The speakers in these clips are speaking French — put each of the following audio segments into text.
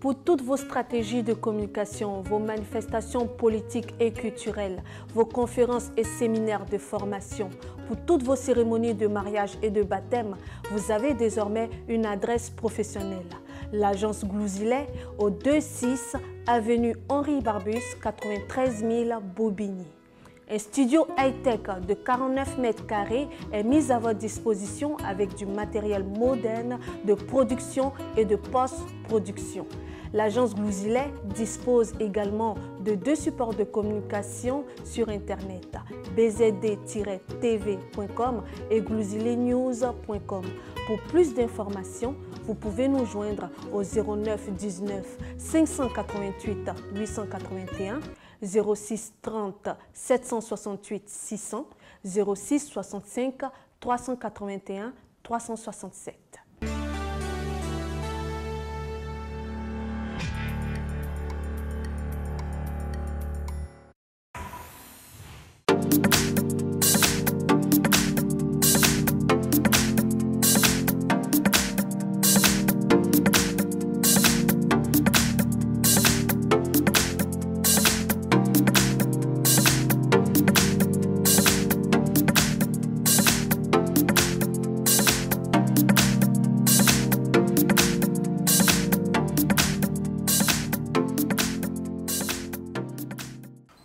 Pour toutes vos stratégies de communication, vos manifestations politiques et culturelles, vos conférences et séminaires de formation, pour toutes vos cérémonies de mariage et de baptême, vous avez désormais une adresse professionnelle. L'agence Glouzilet au 26 avenue Henri Barbus, 93 000 Bobigny. Un studio high-tech de 49 mètres carrés est mis à votre disposition avec du matériel moderne de production et de post-production. L'agence Glouzilet dispose également de 2 supports de communication sur Internet, bzd-tv.com et glouziletnews.com. Pour plus d'informations, vous pouvez nous joindre au 09 19 588 881, 06 30 768 600, 06 65 381 367.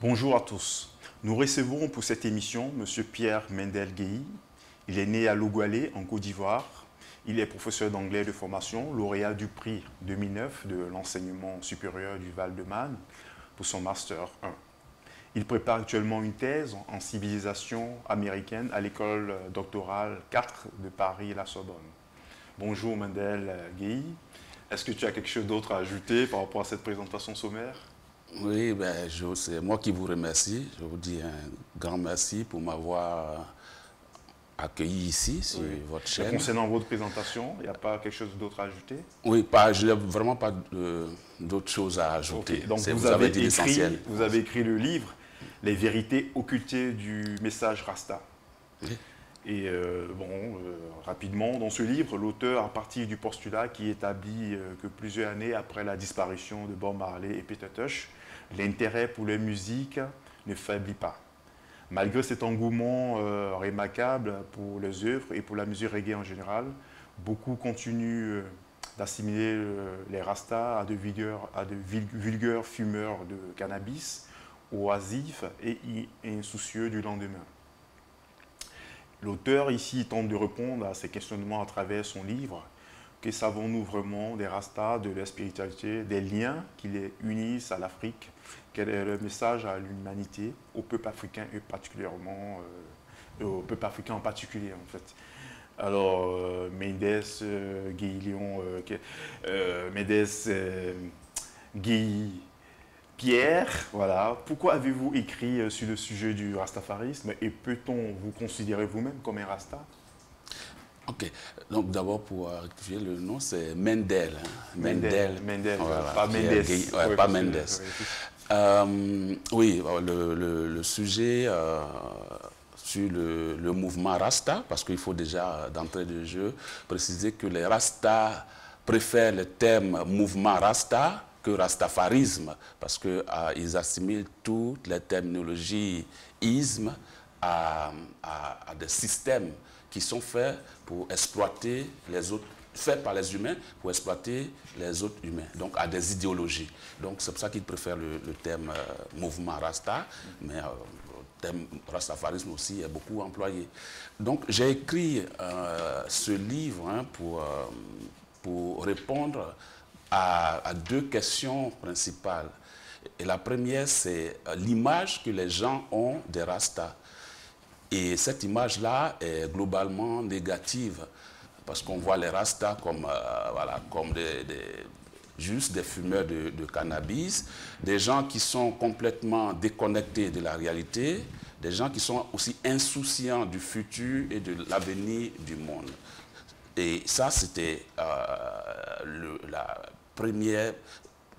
Bonjour à tous. Nous recevons pour cette émission M. Pierre Mendel Guéhi. Il est né à Logoualé, en Côte d'Ivoire. Il est professeur d'anglais de formation, lauréat du prix 2009 de l'enseignement supérieur du Val-de-Marne pour son Master 1. Il prépare actuellement une thèse en civilisation américaine à l'école doctorale 4 de Paris-La Sorbonne. Bonjour Mendel Guéhi. Est-ce que tu as quelque chose d'autre à ajouter par rapport à cette présentation sommaire? Oui, c'est moi qui vous remercie. Je vous dis un grand merci pour m'avoir accueilli ici sur votre chaîne. Concernant votre présentation, il n'y a pas quelque chose d'autre à ajouter? Oui, je n'ai vraiment pas d'autre chose à ajouter. Okay. Donc vous avez dit l'essentiel. Vous avez écrit le livre « Les vérités occultées du message Rasta ». Oui. Et rapidement, dans ce livre, l'auteur, à partir du postulat qui établit que plusieurs années après la disparition de Bob Marley et Peter Tosh, l'intérêt pour la musique ne faiblit pas. Malgré cet engouement remarquable pour les œuvres et pour la musique reggae en général, beaucoup continuent d'assimiler les Rastas à de vulgaires fumeurs de cannabis, oisifs et insoucieux du lendemain. L'auteur ici tente de répondre à ces questionnements à travers son livre. Que savons-nous vraiment des Rastas, de leur spiritualité, des liens qui les unissent à l'Afrique? Quel est le message à l'humanité, au peuple africain et particulièrement, au peuple africain en particulier en fait. Alors, Mendes Guéhi Pierre, voilà. Pourquoi avez-vous écrit sur le sujet du rastafarisme et peut-on vous considérer vous-même comme un rasta? Ok, donc d'abord pour rectifier le nom, c'est Mendel. Hein. Mendel, voilà. Pas Mendes. Ouais, pas Mendes. Oui, le sujet sur le mouvement Rasta, parce qu'il faut déjà d'entrée de jeu préciser que les Rastas préfèrent le terme mouvement Rasta que rastafarisme, parce qu'ils assimilent toutes les terminologies ismes à des systèmes qui sont faits pour exploiter les autres, faits par les humains pour exploiter les autres humains, donc à des idéologies. Donc c'est pour ça qu'ils préfèrent le terme mouvement Rasta, mais le terme rastafarisme aussi est beaucoup employé. Donc j'ai écrit ce livre pour répondre à 2 questions principales. Et la première, c'est l'image que les gens ont des Rastas. Et cette image-là est globalement négative, parce qu'on voit les Rastas comme, comme juste des fumeurs de cannabis, des gens qui sont complètement déconnectés de la réalité, des gens qui sont aussi insouciants du futur et de l'avenir du monde. Et ça, c'était la première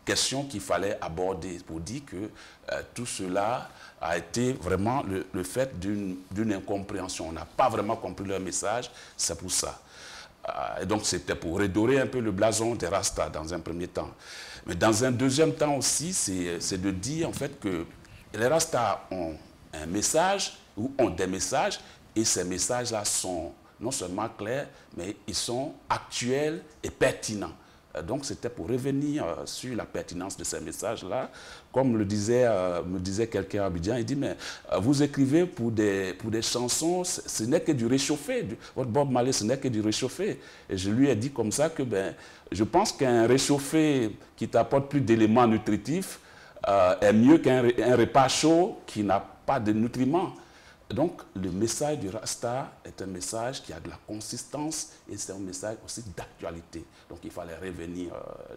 question qu'il fallait aborder pour dire que tout cela a été vraiment le fait d'une incompréhension. On n'a pas vraiment compris leur message, c'est pour ça. Et donc c'était pour redorer un peu le blason des Rastas dans un premier temps. Mais dans un deuxième temps aussi, c'est de dire en fait que les Rastas ont un message ou ont des messages et ces messages-là sont non seulement clairs, mais ils sont actuels et pertinents. Donc c'était pour revenir sur la pertinence de ces messages-là. Comme me disait quelqu'un à Abidjan, il dit, mais vous écrivez pour des chansons, ce n'est que du réchauffé. Votre Bob Marley, ce n'est que du réchauffé. Et je lui ai dit comme ça que je pense qu'un réchauffé qui t'apporte plus d'éléments nutritifs est mieux qu'un repas chaud qui n'a pas de nutriments. Donc, le message du Rasta est un message qui a de la consistance et c'est un message aussi d'actualité. Donc, il fallait revenir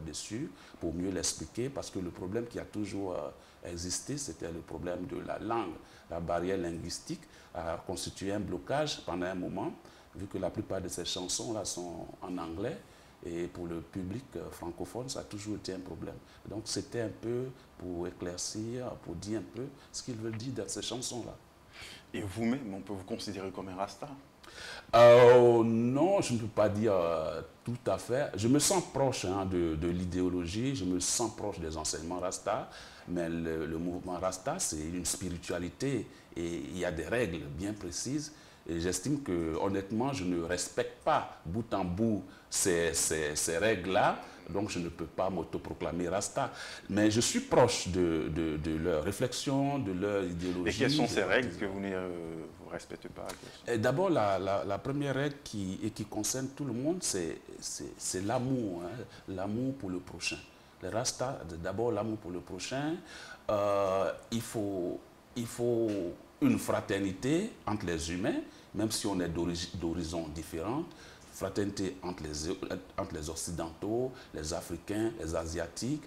dessus pour mieux l'expliquer parce que le problème qui a toujours existé, c'était le problème de la langue. La barrière linguistique a constitué un blocage pendant un moment, vu que la plupart de ces chansons-là sont en anglais. Et pour le public francophone, ça a toujours été un problème. Donc, c'était un peu pour éclaircir, pour dire un peu ce qu'il veut dire dans ces chansons-là. Et vous-même, on peut vous considérer comme un Rasta? Non, je ne peux pas dire tout à fait. Je me sens proche de l'idéologie, je me sens proche des enseignements Rasta, mais le mouvement Rasta, c'est une spiritualité et il y a des règles bien précises. Et j'estime que, honnêtement, je ne respecte pas bout en bout ces règles-là, donc je ne peux pas m'autoproclamer Rasta. Mais je suis proche de leur réflexion, de leur idéologie. Et quelles sont ces règles que vous ne respectez pas? D'abord, la première règle qui concerne tout le monde, c'est l'amour, hein, l'amour pour le prochain. Les Rasta, d'abord l'amour pour le prochain. Il faut une fraternité entre les humains, même si on est d'horizons différents, fraternité entre les Occidentaux, les Africains, les Asiatiques,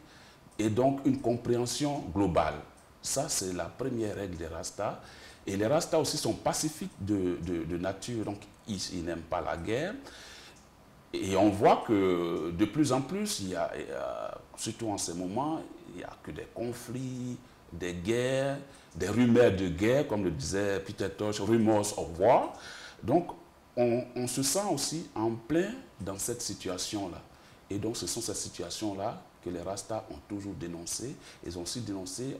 et donc une compréhension globale. Ça, c'est la première règle des Rastas. Et les Rastas aussi sont pacifiques de nature, donc ils n'aiment pas la guerre. Et on voit que de plus en plus, surtout en ce moment, il n'y a que des conflits, des guerres, des rumeurs de guerre, comme le disait Peter Tosh, rumors of war. Donc, on se sent aussi en plein dans cette situation-là. Et donc, ce sont ces situations-là que les Rastas ont toujours dénoncées. Ils ont aussi dénoncé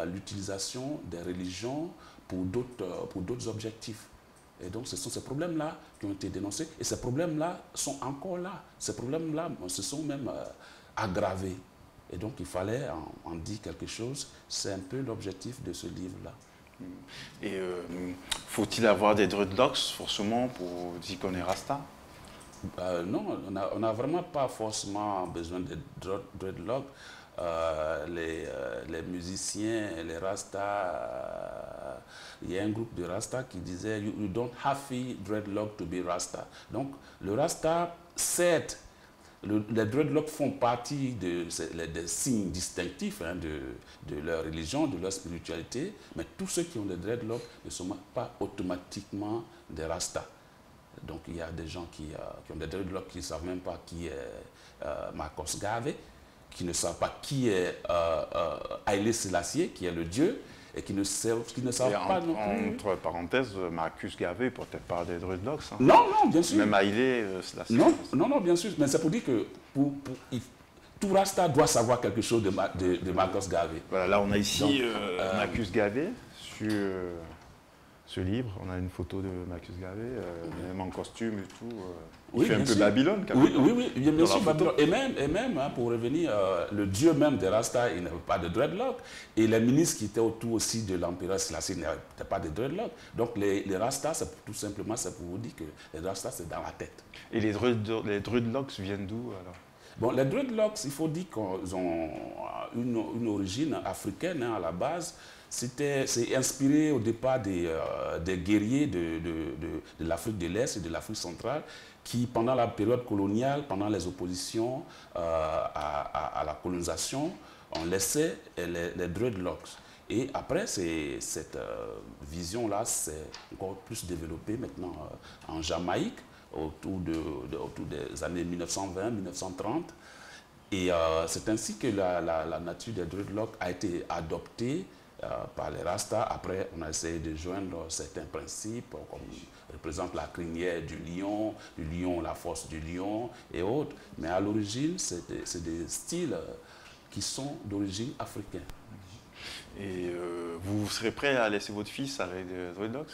l'utilisation des religions pour d'autres objectifs. Et donc, ce sont ces problèmes-là qui ont été dénoncés. Et ces problèmes-là sont encore là. Ces problèmes-là se sont même aggravés. Et donc, il fallait en dire quelque chose. C'est un peu l'objectif de ce livre-là. Et faut-il avoir des dreadlocks, forcément, pour dire qu'on est Rasta? Non, on n'a vraiment pas forcément besoin de dreadlocks. Les musiciens, les Rasta, il y a un groupe de Rasta qui disait « You don't have dreadlock to be Rasta ». Donc, le Rasta, certes, les dreadlocks font partie des signes distinctifs de leur religion, de leur spiritualité, mais tous ceux qui ont des dreadlocks ne sont pas automatiquement des Rastas. Donc il y a des gens qui ont des dreadlocks qui ne savent même pas qui est Marcos Garvey, qui ne savent pas qui est Haile Selassie, qui est le Dieu, et qui ne savent pas non plus. Entre parenthèses, Marcus Garvey peut-être pas des dreadlocks. Hein. Non, bien sûr. Même Haile Selassie. Non, bien sûr. Mais c'est pour dire que tout Rasta doit savoir quelque chose de Marcus Garvey. Voilà, là on a ici Marcus Garvey sur ce livre. On a une photo de Marcus Garvey, même en costume et tout. Il fait un peu Babylone quand même. Oui, bien sûr, Babylone. Et même hein, pour revenir, le dieu même des Rastas, il n'avait pas de dreadlock. Et les ministres qui étaient autour aussi de l'empereur Selassie n'avaient pas de dreadlock. Donc les Rastas, tout simplement, c'est pour vous dire que les Rastas, c'est dans la tête. Et les dreadlocks viennent d'où alors? Bon, les dreadlocks, il faut dire qu'ils ont une origine africaine hein, à la base. C'est inspiré au départ des guerriers de l'Afrique de l'Est et de l'Afrique centrale qui, pendant la période coloniale, pendant les oppositions à la colonisation, ont laissé les dreadlocks. Et après, cette vision-là s'est encore plus développée maintenant en Jamaïque, autour des années 1920-1930. Et c'est ainsi que la nature des dreadlocks a été adoptée par les Rastas. Après, on a essayé de joindre certains principes, comme représente la crinière du lion, la force du lion et autres. Mais à l'origine, c'est des styles qui sont d'origine africaine. Et vous serez prêt à laisser votre fils avec des dreadlocks?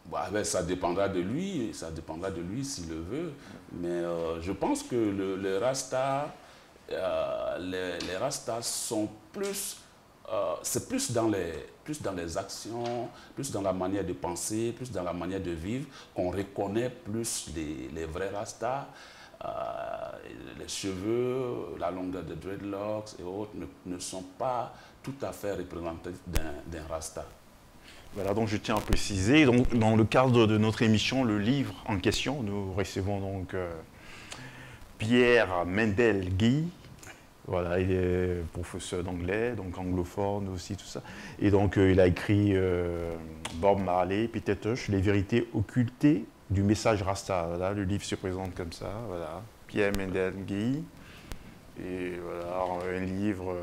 Bah, ben, ça dépendra de lui s'il le veut. Mais je pense que les Rastas sont plus... c'est plus dans les actions, plus dans la manière de penser, plus dans la manière de vivre qu'on reconnaît plus les vrais Rastas. Les cheveux, la longueur des dreadlocks et autres ne sont pas tout à fait représentatifs d'un Rasta. Voilà, donc je tiens à préciser, donc, dans le cadre de notre émission, le livre en question, nous recevons donc Pierre Mendel-Guy. Voilà, il est professeur d'anglais, donc anglophone aussi, tout ça. Et donc, il a écrit Bob Marley, Peter Tosh, Les vérités occultées du message Rasta. Voilà, le livre se présente comme ça, voilà. Pierre Mendel-Guy. Et voilà, un livre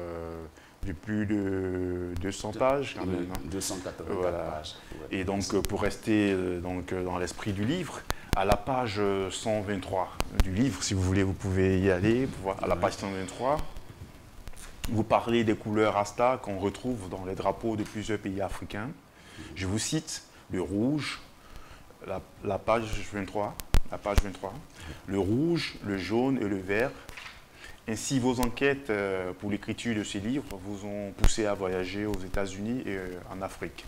de plus de 200 pages, quand même. 280 voilà. pages. Et donc, pour rester dans l'esprit du livre, à la page 123 du livre, si vous voulez, vous pouvez y aller. À la page 123, vous parlez des couleurs Rasta qu'on retrouve dans les drapeaux de plusieurs pays africains. Je vous cite le rouge, la page 23, le rouge, le jaune et le vert. Ainsi, vos enquêtes pour l'écriture de ces livres vous ont poussé à voyager aux États-Unis et en Afrique.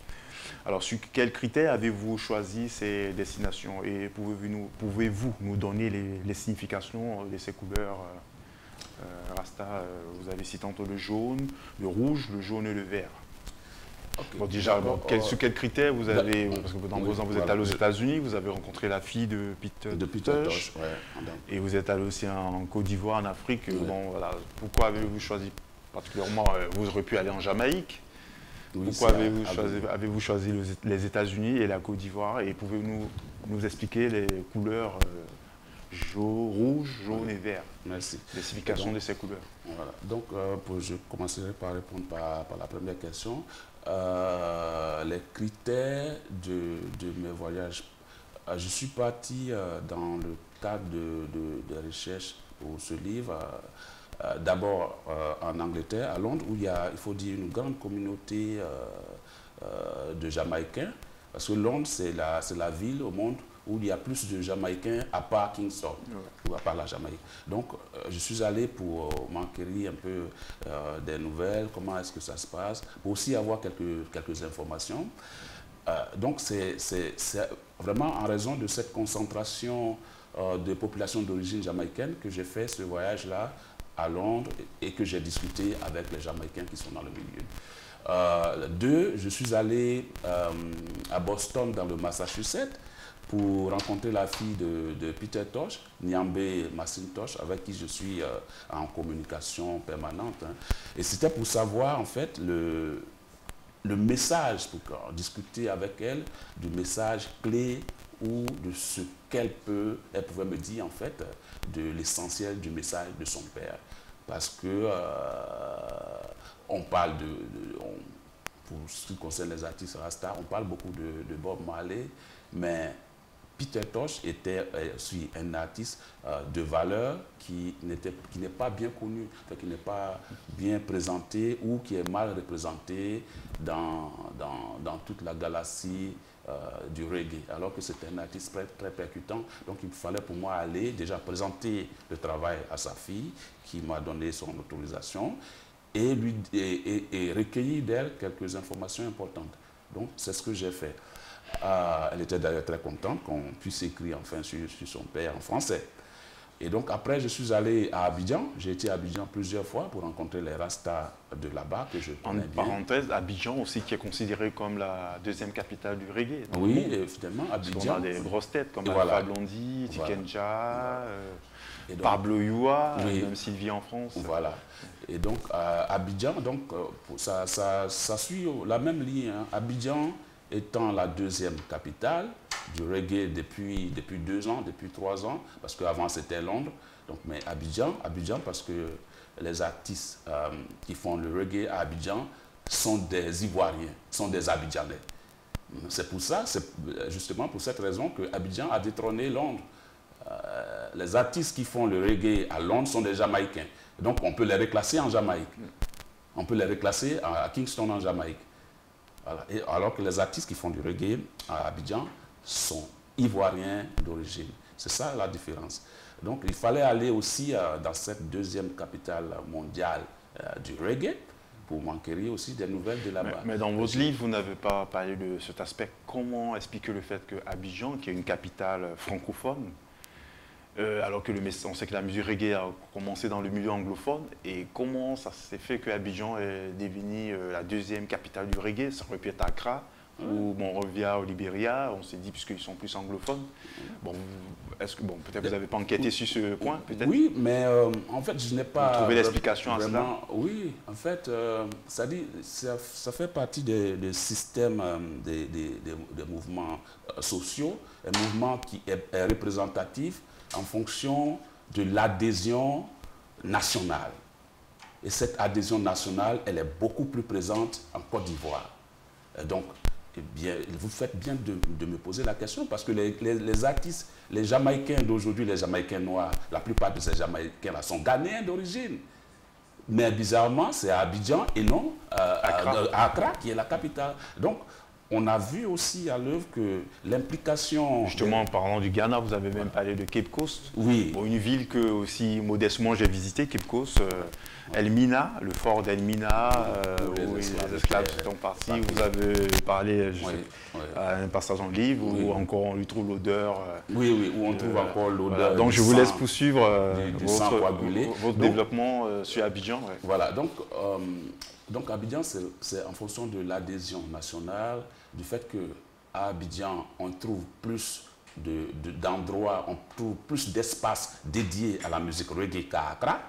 Alors, sur quels critères avez-vous choisi ces destinations et pouvez-vous nous donner les significations de ces couleurs Rasta? Vous avez cité tantôt le jaune, le rouge, le jaune et le vert. Okay. Bon, déjà, sur quels critères vous avez, parce que vous êtes allé aux États-Unis, vous avez rencontré la fille de Peter Tosh, et vous êtes allé aussi en Côte d'Ivoire, en Afrique. Ouais. Bon, voilà. Pourquoi avez-vous choisi particulièrement, vous auriez pu aller en Jamaïque? Oui, pourquoi avez-vous choisi les États-Unis et la Côte d'Ivoire? Et pouvez-vous nous expliquer les couleurs rouge, jaune et vert? Merci. Les significations de ces couleurs. Voilà. Donc, je commencerai par répondre par la première question. Les critères de mes voyages. Je suis parti dans le cadre de recherche pour ce livre. D'abord en Angleterre, à Londres, où il faut dire, une grande communauté de Jamaïcains. Parce que Londres, c'est la ville au monde où il y a plus de Jamaïcains à part Kingston, ou à part la Jamaïque. Donc, je suis allé pour m'enquérir un peu des nouvelles, comment est-ce que ça se passe, pour aussi avoir quelques informations. Donc, c'est vraiment en raison de cette concentration de populations d'origine jamaïcaine que j'ai fait ce voyage-là à Londres et que j'ai discuté avec les Jamaïcains qui sont dans le milieu. Deux, je suis allé à Boston, dans le Massachusetts, pour rencontrer la fille de Peter Tosh, Nyambé Tosh, avec qui je suis en communication permanente. Hein. Et c'était pour savoir, en fait, le message, pour discuter avec elle du message clé ou de ce elle pouvait me dire, en fait, de l'essentiel du message de son père. Parce que on parle pour ce qui concerne les artistes Rasta, on parle beaucoup de Bob Marley, mais Peter Tosh était aussi un artiste de valeur qui n'est pas bien connu, qui n'est pas bien présenté ou qui est mal représenté dans toute la galaxie du reggae, alors que c'est un artiste très percutant. Donc il fallait pour moi aller déjà présenter le travail à sa fille, qui m'a donné son autorisation, et recueillir d'elle quelques informations importantes. Donc c'est ce que j'ai fait. Elle était d'ailleurs très contente qu'on puisse écrire enfin sur son père en français. Et donc après, je suis allé à Abidjan. J'ai été à Abidjan plusieurs fois pour rencontrer les Rastas de là-bas que je connais bien. En parenthèse, Abidjan aussi qui est considéré comme la deuxième capitale du reggae. Oui, évidemment, Abidjan. On a des grosses têtes comme Alpha Blondy, Tikenja, Pablo Youa, oui. Même s'il vit en France. Voilà. Et donc Abidjan, ça suit la même ligne. Hein. Abidjan étant la deuxième capitale du reggae depuis 2 ans, depuis 3 ans, parce qu'avant c'était Londres. Donc, mais Abidjan parce que les artistes qui font le reggae à Abidjan sont des Ivoiriens, sont des Abidjanais. C'est pour ça, c'est justement pour cette raison que Abidjan a détrôné Londres. Les artistes qui font le reggae à Londres sont des Jamaïcains. Donc on peut les reclasser en Jamaïque. On peut les reclasser à Kingston en Jamaïque. Voilà. Et alors que les artistes qui font du reggae à Abidjan sont Ivoiriens d'origine. C'est ça la différence. Donc il fallait aller aussi dans cette deuxième capitale mondiale du reggae pour m'enquérir aussi des nouvelles de là-bas. Mais dans votre livre, vous n'avez pas parlé de cet aspect. Comment expliquer le fait qu'Abidjan, qui est une capitale francophone, alors que on sait que la musique reggae a commencé dans le milieu anglophone, et comment ça s'est fait qu'Abidjan est devenu la deuxième capitale du reggae? Ça aurait pu être Accra, ou Monrovia au Libéria, on s'est dit, puisqu'ils sont plus anglophones. Bon, est-ce que, peut-être vous n'avez pas enquêté sur ce point, peut-être? Oui, mais en fait, je n'ai pas... Vous trouvez l'explication à cela? Oui, en fait, ça fait partie des systèmes des mouvements sociaux, un mouvement qui est représentatif en fonction de l'adhésion nationale. Et cette adhésion nationale, elle est beaucoup plus présente en Côte d'Ivoire. Donc, eh bien, vous faites bien de me poser la question, parce que les artistes, les Jamaïcains d'aujourd'hui, les Jamaïcains noirs, la plupart de ces Jamaïcains-là sont Ghanéens d'origine. Mais bizarrement, c'est à Abidjan et non à Accra, qui est la capitale. Donc, on a vu aussi à l'œuvre que l'implication... Justement, en parlant du Ghana, vous avez même parlé de Cape Coast. Oui. Bon, une ville que aussi modestement j'ai visité, Cape Coast, Elmina, le fort d'Elmina, où les esclaves sont partis. Vous avez parlé à un passage dans le livre, où encore on lui trouve l'odeur. Oui, où on trouve encore l'odeur. Voilà. Donc je vous laisse poursuivre votre donc, développement sur Abidjan. Ouais. Voilà, donc Abidjan, c'est en fonction de l'adhésion nationale, du fait qu'à Abidjan, on trouve plus d'endroits, on trouve plus d'espaces dédiés à la musique reggae qu'à Accra.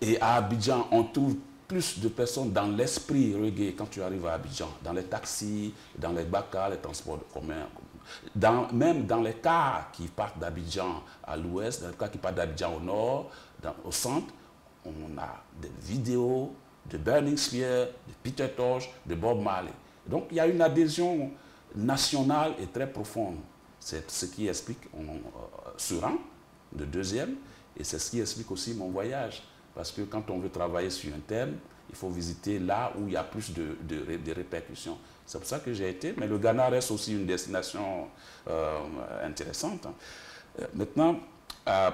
Et à Abidjan, on trouve plus de personnes dans l'esprit reggae quand tu arrives à Abidjan, dans les taxis, dans les bacas, les transports communs, même dans les cars qui partent d'Abidjan à l'ouest, dans les cars qui partent d'Abidjan au nord, au centre, on a des vidéos de Burning Spear, de Peter Tosh, de Bob Marley. Donc il y a une adhésion nationale et très profonde. C'est ce qui explique ce rang de deuxième, et c'est ce qui explique aussi mon voyage. Parce que quand on veut travailler sur un thème, il faut visiter là où il y a plus de répercussions. C'est pour ça que j'ai été, mais le Ghana reste aussi une destination intéressante. Maintenant,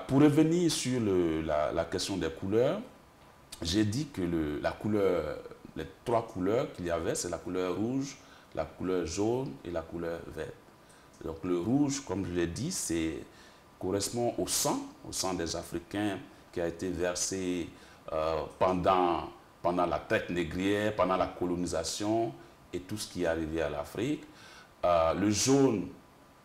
pour revenir sur la question des couleurs, j'ai dit que les trois couleurs qu'il y avait, c'est la couleur rouge, la couleur jaune et la couleur verte. Donc le rouge, comme je l'ai dit, correspond au sang des Africains qui a été versé pendant la traite négrière, pendant la colonisation et tout ce qui est arrivé à l'Afrique. Le jaune,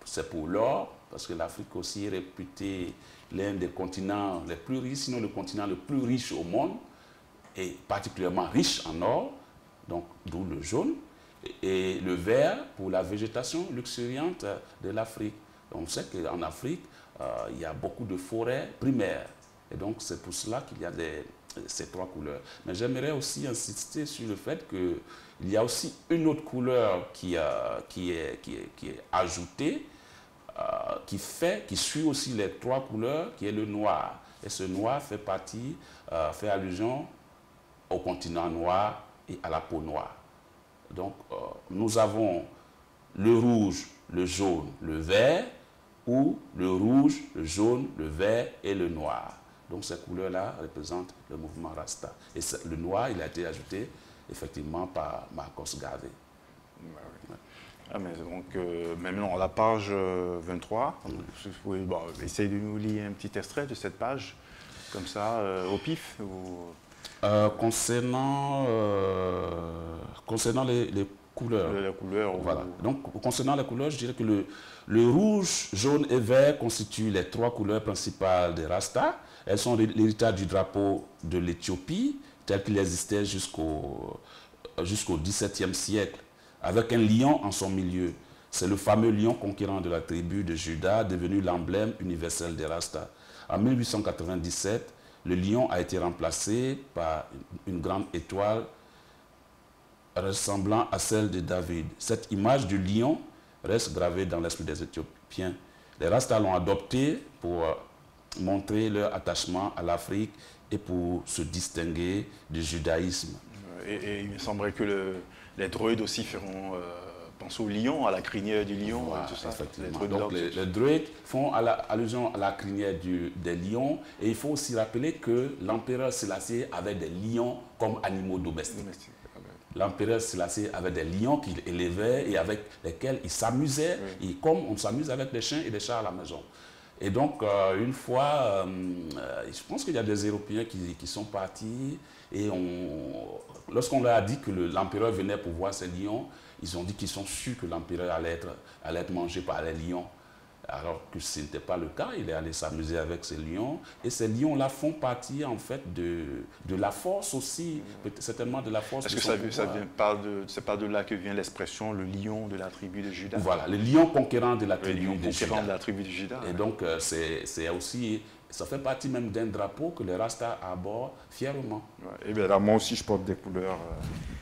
c'est pour l'or, parce que l'Afrique aussi est réputée l'un des continents les plus riches, sinon le continent le plus riche au monde, et particulièrement riche en or, donc d'où le jaune, et le vert pour la végétation luxuriante de l'Afrique. On sait qu'en Afrique, il y a beaucoup de forêts primaires, et donc c'est pour cela qu'il y a ces trois couleurs. Mais j'aimerais aussi insister sur le fait qu'il y a aussi une autre couleur qui est ajoutée, qui suit aussi les trois couleurs, qui est le noir. Et ce noir fait allusion au continent noir et à la peau noire. Donc, nous avons le rouge, le jaune, le vert, ou le rouge, le jaune, le vert et le noir. Donc, ces couleurs-là représentent le mouvement Rasta. Et le noir, il a été ajouté effectivement par Marcos Garvey. Ah, mais donc, maintenant, à la page 23, vous pouvez essayer de nous lire un petit extrait de cette page, comme ça, au pif ou... Concernant les couleurs. Les couleurs. Voilà. Donc, concernant les couleurs, je dirais que le rouge, jaune et vert constituent les trois couleurs principales des Rasta. Elles sont l'héritage du drapeau de l'Éthiopie, tel qu'il existait jusqu'au XVIIe siècle, avec un lion en son milieu. C'est le fameux lion conquérant de la tribu de Juda, devenu l'emblème universel des Rasta. En 1897, le lion a été remplacé par une grande étoile ressemblant à celle de David. Cette image du lion reste gravée dans l'esprit des Éthiopiens. Les Rastas l'ont adoptée pour montrer leur attachement à l'Afrique et pour se distinguer du judaïsme. Et il me semblerait que les druides aussi feront penser au lion, à la crinière du lion, Voilà, tout ça. Donc les druides font allusion à la crinière des lions, et il faut aussi rappeler que l'empereur Sélassié avait des lions comme animaux domestiques. L'empereur Sélassié avait des lions qu'il élevait et avec lesquels il s'amusait, et comme on s'amuse avec des chiens et des chats à la maison. Et donc, une fois, je pense qu'il y a des Européens qui sont partis, et lorsqu'on leur a dit que l'empereur venait pour voir ces lions, ils ont dit qu'ils sont sûrs que l'empereur allait être mangé par les lions. Alors que ce n'était pas le cas, il est allé s'amuser avec ces lions. Et ces lions-là font partie, en fait, de la force aussi, certainement de la force. Est-ce que c'est pas de là que vient l'expression le lion de la tribu de Juda? Voilà, le lion conquérant de la tribu de Juda. De la tribu de Juda. Et donc, c'est aussi, ça fait partie même d'un drapeau que les Rastas arborent fièrement. Ouais. Et bien là, moi aussi, je porte des couleurs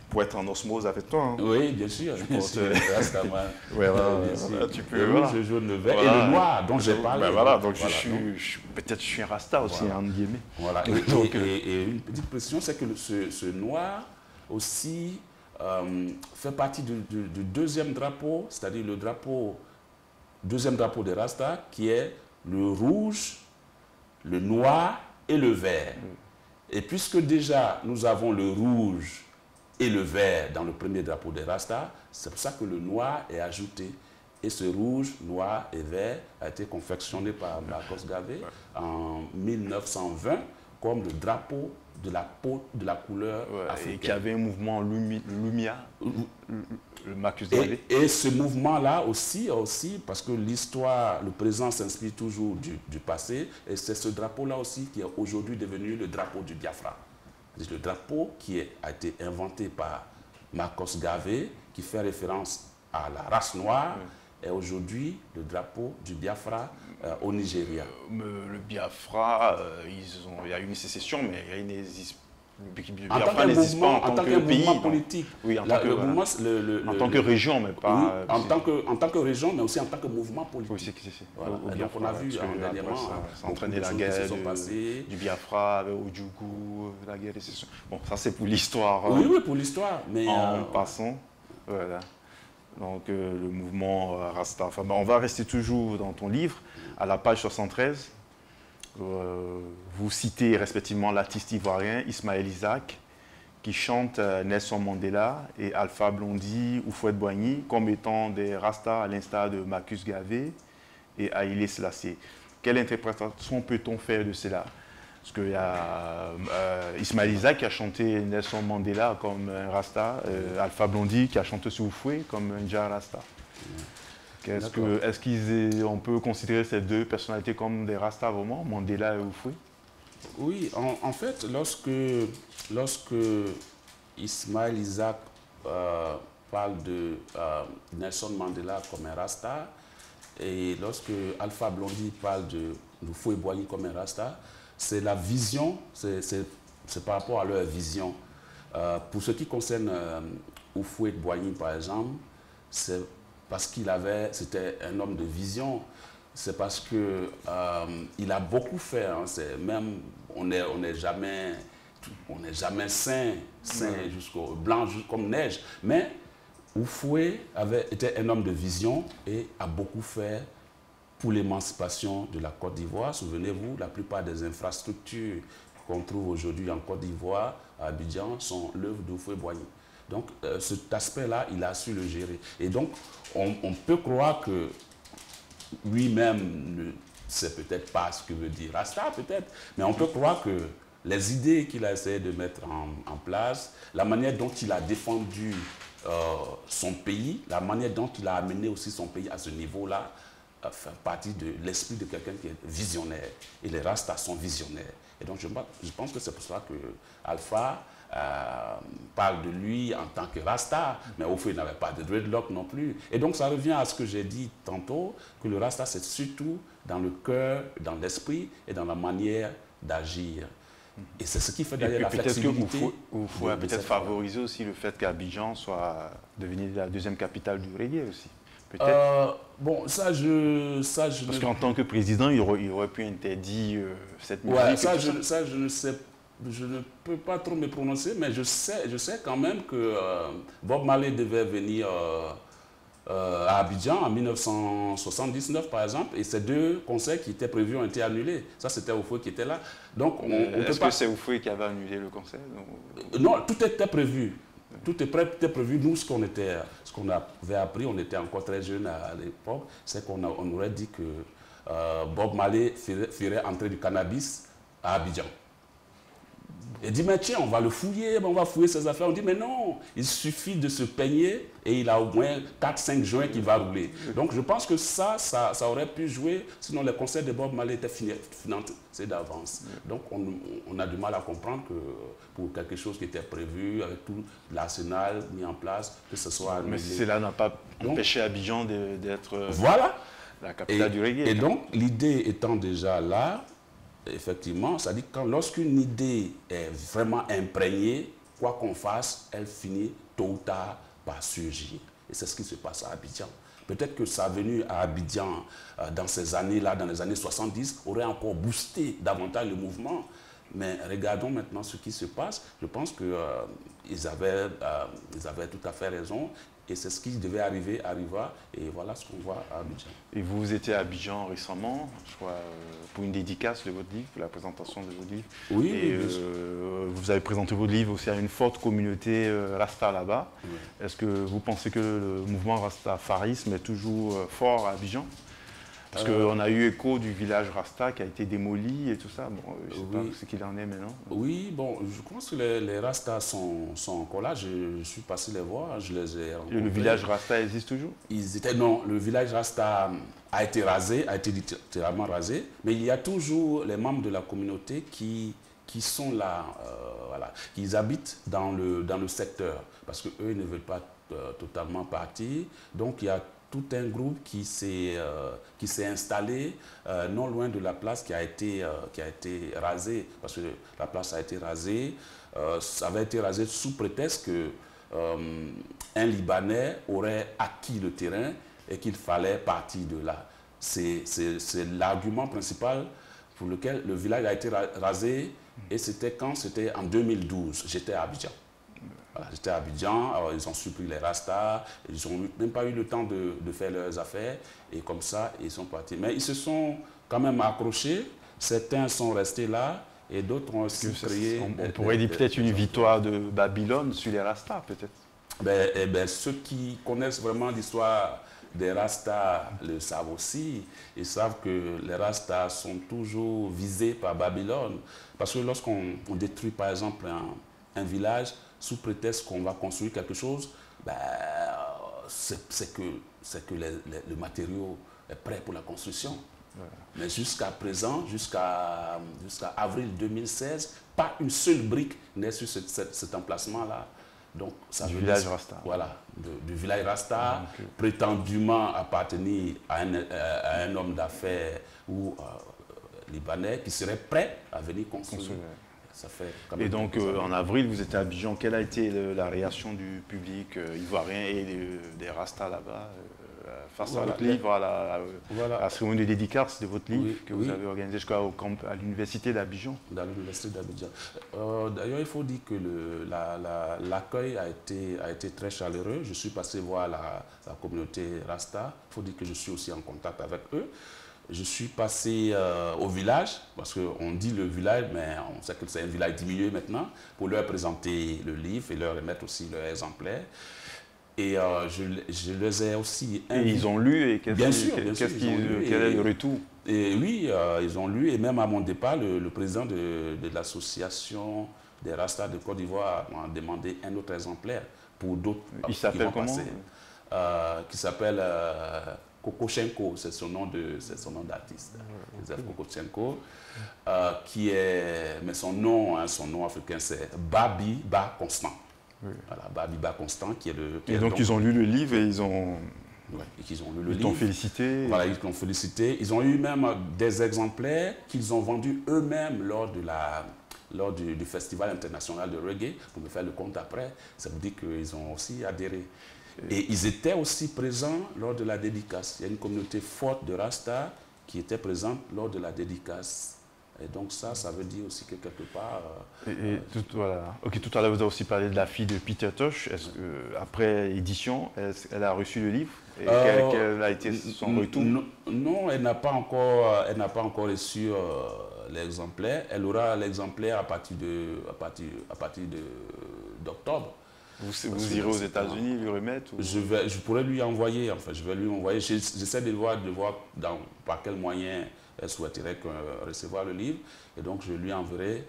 pour être en osmose avec toi. Hein. Oui, bien sûr. Bien sûr. Tu peux, le rouge, le jaune, le vert et le noir dont j'ai parlé. Ben voilà, donc peut-être je suis un Rasta aussi, entre guillemets. Voilà. Et une petite précision, c'est que ce noir aussi fait partie du deuxième drapeau, c'est-à-dire le deuxième drapeau des Rastas, qui est le rouge, le noir et le vert. Et puisque déjà nous avons le rouge et le vert dans le premier drapeau des Rastas, c'est pour ça que le noir est ajouté. Et ce rouge, noir et vert a été confectionné par Marcos Garvey en 1920 comme le drapeau de la couleur africaine. Et qui avait un mouvement Lumia, le Marcus Garvey. Et ce mouvement-là aussi, parce que l'histoire, le présent s'inspire toujours du passé, et c'est ce drapeau-là aussi qui est aujourd'hui devenu le drapeau du Biafra. Le drapeau qui a été inventé par Marcos Garvey, qui fait référence à la race noire, est aujourd'hui le drapeau du Biafra au Nigeria. Le Biafra, il y a eu une sécession, mais il n'existe en tant que mouvement politique. Oui, en tant que région, mais pas... Oui, en tant que région, mais aussi en tant que mouvement politique. Voilà. Donc on a vu dernièrement... Ça a entraîné la guerre du Biafra, au Djougou, la guerre des sécessions. Bon, ça c'est pour l'histoire. Oui, pour l'histoire. Mais en passant, voilà. Donc le mouvement Rasta. Enfin, on va rester toujours dans ton livre, à la page 73. Vous citez respectivement l'artiste ivoirien Ismaël Isaac, qui chante Nelson Mandela et Alpha Blondy ou Fouette Boigny comme étant des Rastas à l'instar de Marcus Garvey et Haïlé Sélassié. Quelle interprétation peut-on faire de cela? Parce qu'il y a Ismaël Isaac qui a chanté Nelson Mandela comme un Rasta, Alpha Blondy qui a chanté Soufoué comme un Dja Rasta. Est-ce qu'on peut considérer ces deux personnalités comme des Rastas vraiment, Mandela et Oufoué? Oui, en fait, lorsque Ismaël Isaac parle de Nelson Mandela comme un Rasta, et lorsque Alpha Blondy parle de Oufoué Boigny comme un Rasta, c'est la vision, c'est par rapport à leur vision. Pour ce qui concerne Oufoué Boigny, par exemple, c'est parce c'était un homme de vision. C'est parce que il a beaucoup fait. Hein. Même on n'est jamais saint jusqu'au blanc comme neige. Mais Oufoué était un homme de vision et a beaucoup fait pour l'émancipation de la Côte d'Ivoire. Souvenez-vous, la plupart des infrastructures qu'on trouve aujourd'hui en Côte d'Ivoire, à Abidjan, sont l'œuvre d'Oufoué Boigny. Donc, cet aspect-là, il a su le gérer. Et donc, on peut croire que lui-même ne sait peut-être pas ce que veut dire Rasta, peut-être, mais on peut croire que les idées qu'il a essayé de mettre en place, la manière dont il a défendu son pays, la manière dont il a amené aussi son pays à ce niveau-là, fait partie de l'esprit de quelqu'un qui est visionnaire. Et les Rastas sont visionnaires. Et donc, je pense que c'est pour ça que Alpha parle de lui en tant que Rasta, mais au fait, il n'avait pas de dreadlock non plus. Et donc, ça revient à ce que j'ai dit tantôt, que le Rasta, c'est surtout dans le cœur, dans l'esprit et dans la manière d'agir. Et c'est ce qui fait d'ailleurs la peut-être flexibilité. qu'il faut peut-être favoriser aussi le fait qu'Abidjan soit devenu la deuxième capitale du reggae aussi. Bon, Parce qu'en tant que président, il aurait pu interdire cette musique. Ouais, ça, je ne sais, je ne peux pas trop me prononcer, mais je sais quand même que Bob Marley devait venir à Abidjan en 1979, par exemple, et ces 2 concerts qui étaient prévus ont été annulés. Ça, c'était Oufoué qui était là. Donc, est-ce que c'est Oufoué qui avait annulé le concert? Non, tout était prévu. Tout était prévu. Nous, ce qu'on avait appris, on était encore très jeunes à l'époque, c'est qu'on aurait dit que Bob Marley ferait entrer du cannabis à Abidjan. Il dit, mais tiens, on va le fouiller, on va fouiller ses affaires. On dit, mais non, il suffit de se peigner et il a au moins 4-5 joints qui va rouler. Donc je pense que ça aurait pu jouer, sinon les concerts de Bob Marley étaient financés d'avance. Donc on a du mal à comprendre que pour quelque chose qui était prévu, avec tout l'arsenal mis en place, que ce soit annulé. Mais cela n'a pas empêché Abidjan d'être la capitale du reggae. Et donc l'idée étant déjà là, effectivement, ça dit que lorsqu'une idée est vraiment imprégnée, quoi qu'on fasse, elle finit tôt ou tard par surgir. Et c'est ce qui se passe à Abidjan. Peut-être que sa venue à Abidjan dans ces années-là, dans les années 70, aurait encore boosté davantage le mouvement. Mais regardons maintenant ce qui se passe. Je pense qu'ils avaient tout à fait raison. Et c'est ce qui devait arriva, et voilà ce qu'on voit à Abidjan. Et vous étiez à Abidjan récemment, je crois, pour une dédicace de votre livre, pour la présentation de votre livre. Oui. Et vous avez présenté votre livre aussi à une forte communauté Rasta là-bas. Oui. Est-ce que vous pensez que le mouvement rastafarisme est toujours fort à Abidjan? Parce qu'on a eu écho du village Rasta qui a été démoli et tout ça. Bon, je ne sais pas ce qu'il en est maintenant. Oui, bon, je pense que les Rastas sont encore là. Je suis passé les voir, je les ai rencontrés. Le village Rasta existe toujours? Non, le village Rasta a été rasé, a été littéralement rasé. Mais il y a toujours les membres de la communauté qui sont là, voilà, qui habitent dans le secteur. Parce qu'eux ne veulent pas totalement partir. Donc il y a tout un groupe qui s'est installé non loin de la place qui a été rasée, parce que la place a été rasée, ça avait été rasé sous prétexte que un Libanais aurait acquis le terrain et qu'il fallait partir de là. C'est l'argument principal pour lequel le village a été rasé, et c'était en 2012, j'étais à Abidjan. Voilà, j'étais à Abidjan, alors ils ont supprimé les Rastas, ils n'ont même pas eu le temps de faire leurs affaires, et comme ça, ils sont partis. Mais ils se sont quand même accrochés, certains sont restés là, et d'autres ont aussi créé... On pourrait dire peut-être une victoire de Babylone sur les Rastas, peut-être. Ceux qui connaissent vraiment l'histoire des Rastas le savent aussi. Ils savent que les Rastas sont toujours visés par Babylone. Parce que lorsqu'on détruit, par exemple, un village, sous prétexte qu'on va construire quelque chose, c'est que le matériau est prêt pour la construction. Ouais. Mais jusqu'à présent, jusqu'à avril 2016, pas une seule brique n'est sur cet emplacement-là. Donc, ça du village Rasta. Voilà, du village Rasta, prétendument appartenir à un homme d'affaires ou libanais qui serait prêt à venir construire. Ça fait et donc, en avril, vous étiez à Abidjan. Quelle a été la réaction du public ivoirien et des Rastas là-bas face à votre livre, à la cérémonie de dédicace de votre livre que vous avez organisé jusqu'à l'université d'Abidjan? Dans l'université d'Abidjan. D'ailleurs, il faut dire que l'accueil a été très chaleureux. Je suis passé voir la communauté Rasta. Il faut dire que je suis aussi en contact avec eux. Je suis passé au village, parce qu'on dit le village, mais on sait que c'est un village diminué maintenant, pour leur présenter le livre et leur remettre aussi leur exemplaire. Et je les ai aussi... Et ils ont lu, et bien sûr, quel est le retour? Et oui, ils ont lu, et même à mon départ, le président de l'association des Rastas de Côte d'Ivoire m'a demandé un autre exemplaire pour d'autres. Il s'appelle comment? Qui s'appelle... Kokochenko, c'est son nom d'artiste, Joseph Kokochenko, qui est, mais son nom africain, c'est Babiba Constant. Oui. Voilà, Babiba Constant, qui est le... Et donc, ils ont lu le livre et ils ont... Ouais, et qu'ils ont lu le livre. Ils t'ont félicité. Voilà, ils t'ont félicité. Ils ont eu même des exemplaires qu'ils ont vendus eux-mêmes lors de lors du Festival international de reggae, pour me faire le compte après, ça veut dire qu'ils ont aussi adhéré. Et ils étaient aussi présents lors de la dédicace. Il y a une communauté forte de Rasta qui était présente lors de la dédicace. Et donc ça veut dire aussi que quelque part... voilà. Ok, tout à l'heure, vous avez aussi parlé de la fille de Peter Tosh. Est-ce que, après édition, elle a reçu le livre? Et quel a été son retour? Non, elle n'a pas encore reçu l'exemplaire. Elle aura l'exemplaire à partir d'octobre. Vous irez aux États-Unis lui remettre ou... Je pourrais lui envoyer, enfin, je vais lui envoyer. J'essaie de voir par quel moyen elle souhaiterait recevoir le livre. Et donc, je lui enverrai.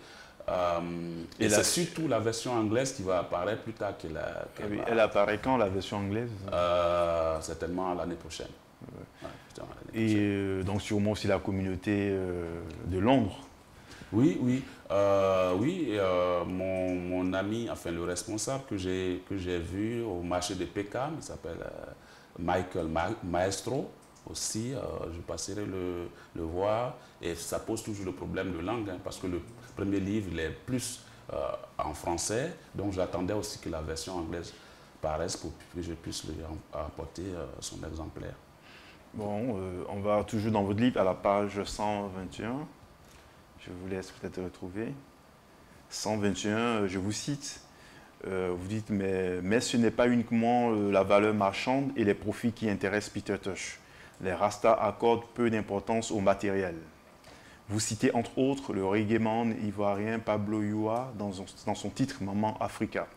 Et c'est surtout la version anglaise qui va apparaître plus tard Elle apparaît quand, la version anglaise? Certainement l'année prochaine. Et donc, sûrement aussi la communauté de Londres. Oui. Mon ami, enfin le responsable que j'ai vu au marché de Peckham, il s'appelle Michael Maestro aussi. Je passerai le voir. Et ça pose toujours le problème de langue, hein, parce que le premier livre, il est plus en français. Donc j'attendais aussi que la version anglaise paraisse pour que je puisse lui apporter son exemplaire. Bon, on va toujours dans votre livre à la page 121. Je vous laisse peut-être retrouver. 121, je vous cite. Vous dites, mais ce n'est pas uniquement la valeur marchande et les profits qui intéressent Peter Tosh. Les Rastas accordent peu d'importance au matériel. Vous citez entre autres le reggaeman ivoirien Pablo Youa dans son titre Maman Africa.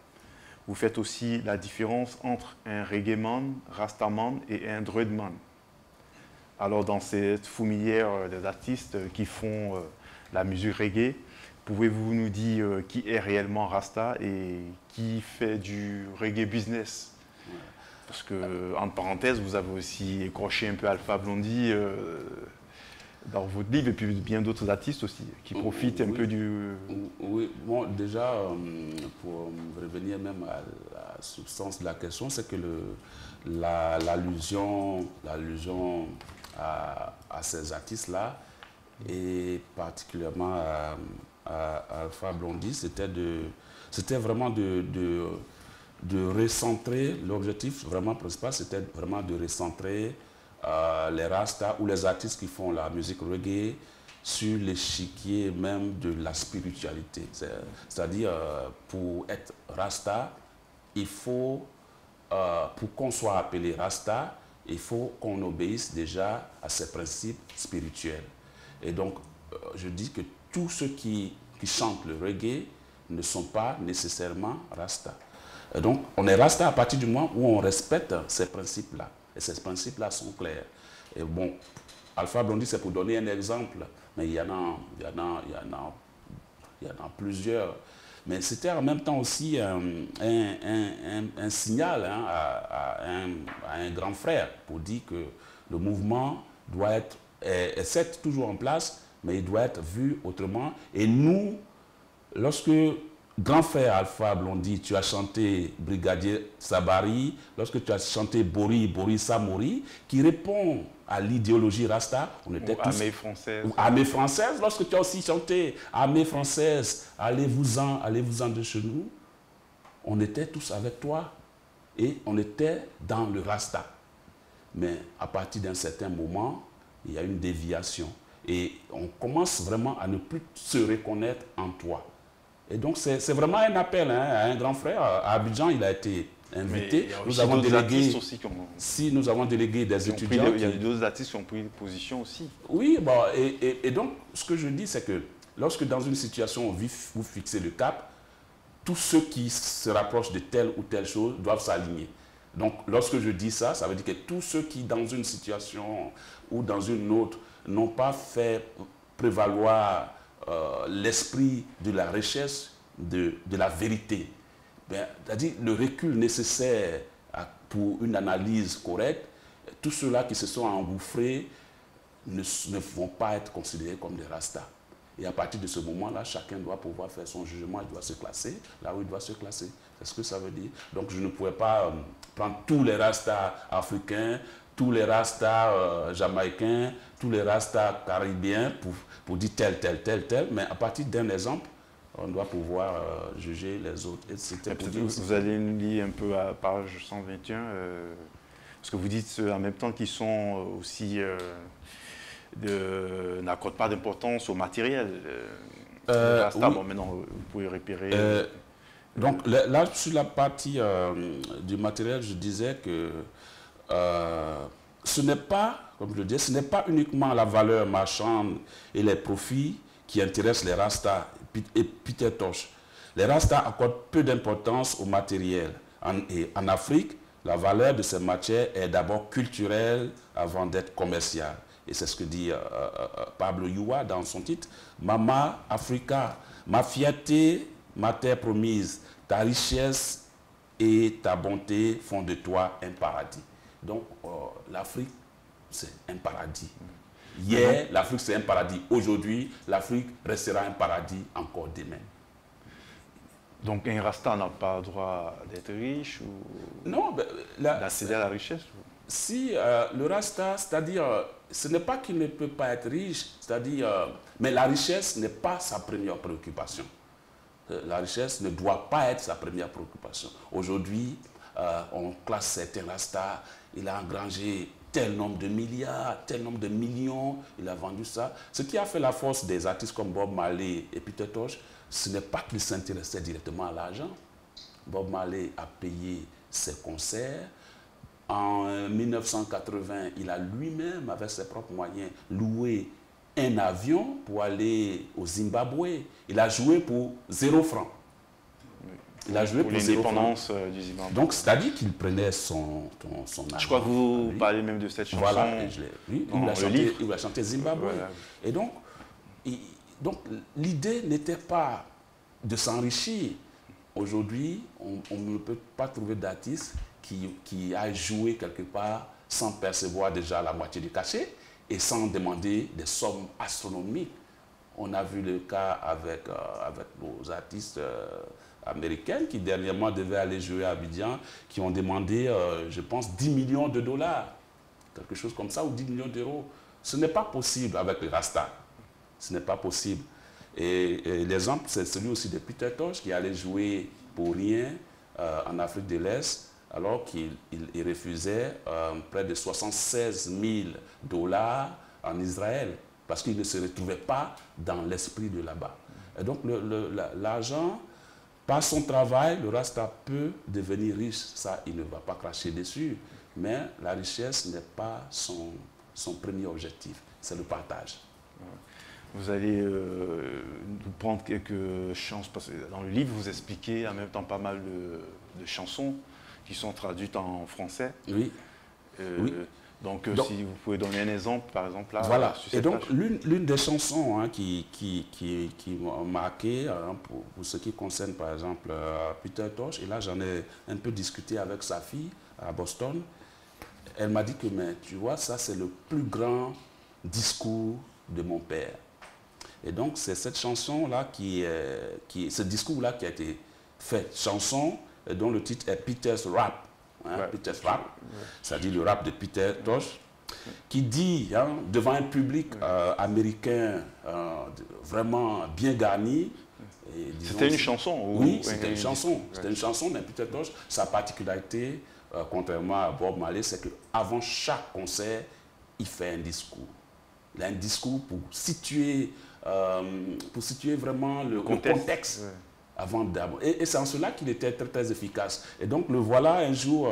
Vous faites aussi la différence entre un reggaeman, rastaman et un druidman. Alors dans cette fourmilière des artistes qui font la musique reggae, pouvez-vous nous dire qui est réellement Rasta et qui fait du reggae business? Parce que, entre parenthèses, vous avez aussi écorché un peu Alpha Blondy dans votre livre et puis bien d'autres artistes aussi qui profitent un peu du... Oui, bon, déjà, pour revenir même à la substance de la question, c'est que l'allusion à ces artistes-là, et particulièrement à Alpha Blondy, c'était vraiment de recentrer, l'objectif vraiment principal, c'était vraiment de recentrer les Rastas ou les artistes qui font la musique reggae sur l'échiquier même de la spiritualité. C'est-à-dire, pour être Rasta, il faut, pour qu'on soit appelé Rasta, il faut qu'on obéisse déjà à ces principes spirituels. Et donc, je dis que tous ceux qui chantent le reggae ne sont pas nécessairement Rasta. Et donc, on est Rasta à partir du moment où on respecte ces principes-là. Et ces principes-là sont clairs. Et bon, Alpha Blondy, c'est pour donner un exemple, mais il y en a plusieurs. Mais c'était en même temps aussi un signal, hein, à un grand frère pour dire que le mouvement doit être, est certes toujours en place, mais il doit être vu autrement. Et nous, lorsque grand frère Alpha Blondy, tu as chanté Brigadier Sabari, lorsque tu as chanté Bori Samori, qui répond à l'idéologie Rasta, on était tous... Armée française. Ou Armée française, lorsque tu as aussi chanté Armée française, allez-vous-en de chez nous, on était tous avec toi et on était dans le Rasta. Mais à partir d'un certain moment, il y a une déviation et on commence vraiment à ne plus se reconnaître en toi. Et donc, c'est vraiment un appel, hein, à un grand frère. À Abidjan, il a été invité. Nous avons délégué nous avons délégué des étudiants. Il y a d'autres artistes qui ont pris position aussi. Oui, bon, et donc, ce que je dis, c'est que lorsque dans une situation où vous fixez le cap, tous ceux qui se rapprochent de telle ou telle chose doivent s'aligner. Donc, lorsque je dis ça, ça veut dire que tous ceux qui, dans une situation ou dans une autre, n'ont pas fait prévaloir l'esprit de la recherche de la vérité, c'est-à-dire le recul nécessaire pour une analyse correcte, tous ceux-là qui se sont engouffrés ne vont pas être considérés comme des Rastas. Et à partir de ce moment-là, chacun doit pouvoir faire son jugement, il doit se classer là où il doit se classer. C'est ce que ça veut dire. Donc je ne pouvais pas prendre tous les Rastas africains, tous les Rastas jamaïcains, tous les Rastas caribéens pour dire tel, mais à partir d'un exemple, on doit pouvoir juger les autres. Et vous allez nous lire un peu à page 121, parce que vous dites en même temps qu'ils sont aussi n'accordent pas d'importance au matériel. Oui. Bon, maintenant, vous pouvez repérer. Donc là, sur la partie du matériel, je disais que ce n'est pas, comme je le dis, ce n'est pas uniquement la valeur marchande et les profits qui intéressent les Rastas et Peter Tosh. Les Rastas accordent peu d'importance au matériel. En Afrique, la valeur de ces matières est d'abord culturelle avant d'être commerciale. Et c'est ce que dit Pablo Yuwa dans son titre. Mama Africa, ma fierté, ma terre promise, ta richesse et ta bonté font de toi un paradis. Donc l'Afrique, c'est un paradis. Hier, l'Afrique, c'est un paradis. Aujourd'hui, l'Afrique restera un paradis encore demain. Donc un Rasta n'a pas le droit d'être riche ou non, d'accéder à la richesse? Si le Rasta, c'est-à-dire, ce n'est pas qu'il ne peut pas être riche, c'est-à-dire, mais la richesse n'est pas sa première préoccupation. La richesse ne doit pas être sa première préoccupation. Aujourd'hui, on classe certains Rastas, il a engrangé tel nombre de milliards, tel nombre de millions, il a vendu ça. Ce qui a fait la force des artistes comme Bob Marley et Peter Tosh, ce n'est pas qu'ils s'intéressaient directement à l'argent. Bob Marley a payé ses concerts. En 1980, il a lui-même, avec ses propres moyens, loué un avion pour aller au Zimbabwe. Il a joué pour 0 francs. Il a joué pour l'indépendance du Zimbabwe. Donc, c'est-à-dire qu'il prenait son argent. Je crois que vous parlez même de cette chanson. Voilà, il a chanté Zimbabwe. Voilà. Et donc l'idée n'était pas de s'enrichir. Aujourd'hui, on ne peut pas trouver d'artiste qui a joué quelque part sans percevoir déjà la moitié du cachet et sans demander des sommes astronomiques. On a vu le cas avec nos artistes américains qui dernièrement devaient aller jouer à Abidjan, qui ont demandé, je pense, 10 millions de dollars, quelque chose comme ça, ou 10 millions d'euros. Ce n'est pas possible avec les Rastas. Ce n'est pas possible. Et l'exemple, c'est celui aussi de Peter Tosh, qui allait jouer pour rien en Afrique de l'Est, alors qu'il refusait près de 76 000 dollars en Israël, parce qu'il ne se retrouvait pas dans l'esprit de là-bas. Et donc l'argent, par son travail, le Rasta peut devenir riche. Ça, il ne va pas cracher dessus. Mais la richesse n'est pas son premier objectif. C'est le partage. Vous allez nous prendre quelques chansons, parce que dans le livre, vous expliquez en même temps pas mal de chansons qui sont traduites en français. Oui. Donc, si vous pouvez donner un exemple, par exemple, là. Voilà. Et donc, l'une des chansons qui m'ont marqué, pour ce qui concerne, par exemple, Peter Tosh, et là, j'en ai un peu discuté avec sa fille à Boston, elle m'a dit que, mais tu vois, ça, c'est le plus grand discours de mon père. Et donc, c'est cette chanson-là ce discours-là qui a été fait. Chanson dont le titre est Peter's Rap. Peter's Rap, c'est-à-dire le rap de Peter Tosh, qui dit, devant un public américain vraiment bien garni. C'était une chanson? Oui, c'était une chanson. C'était une chanson, mais Peter Tosh, sa particularité, contrairement à Bob Marley, c'est qu'avant chaque concert, il fait un discours. Il a un discours pour situer vraiment le contexte. Avant d'abord. Et c'est en cela qu'il était très, très efficace. Et donc, le voilà un jour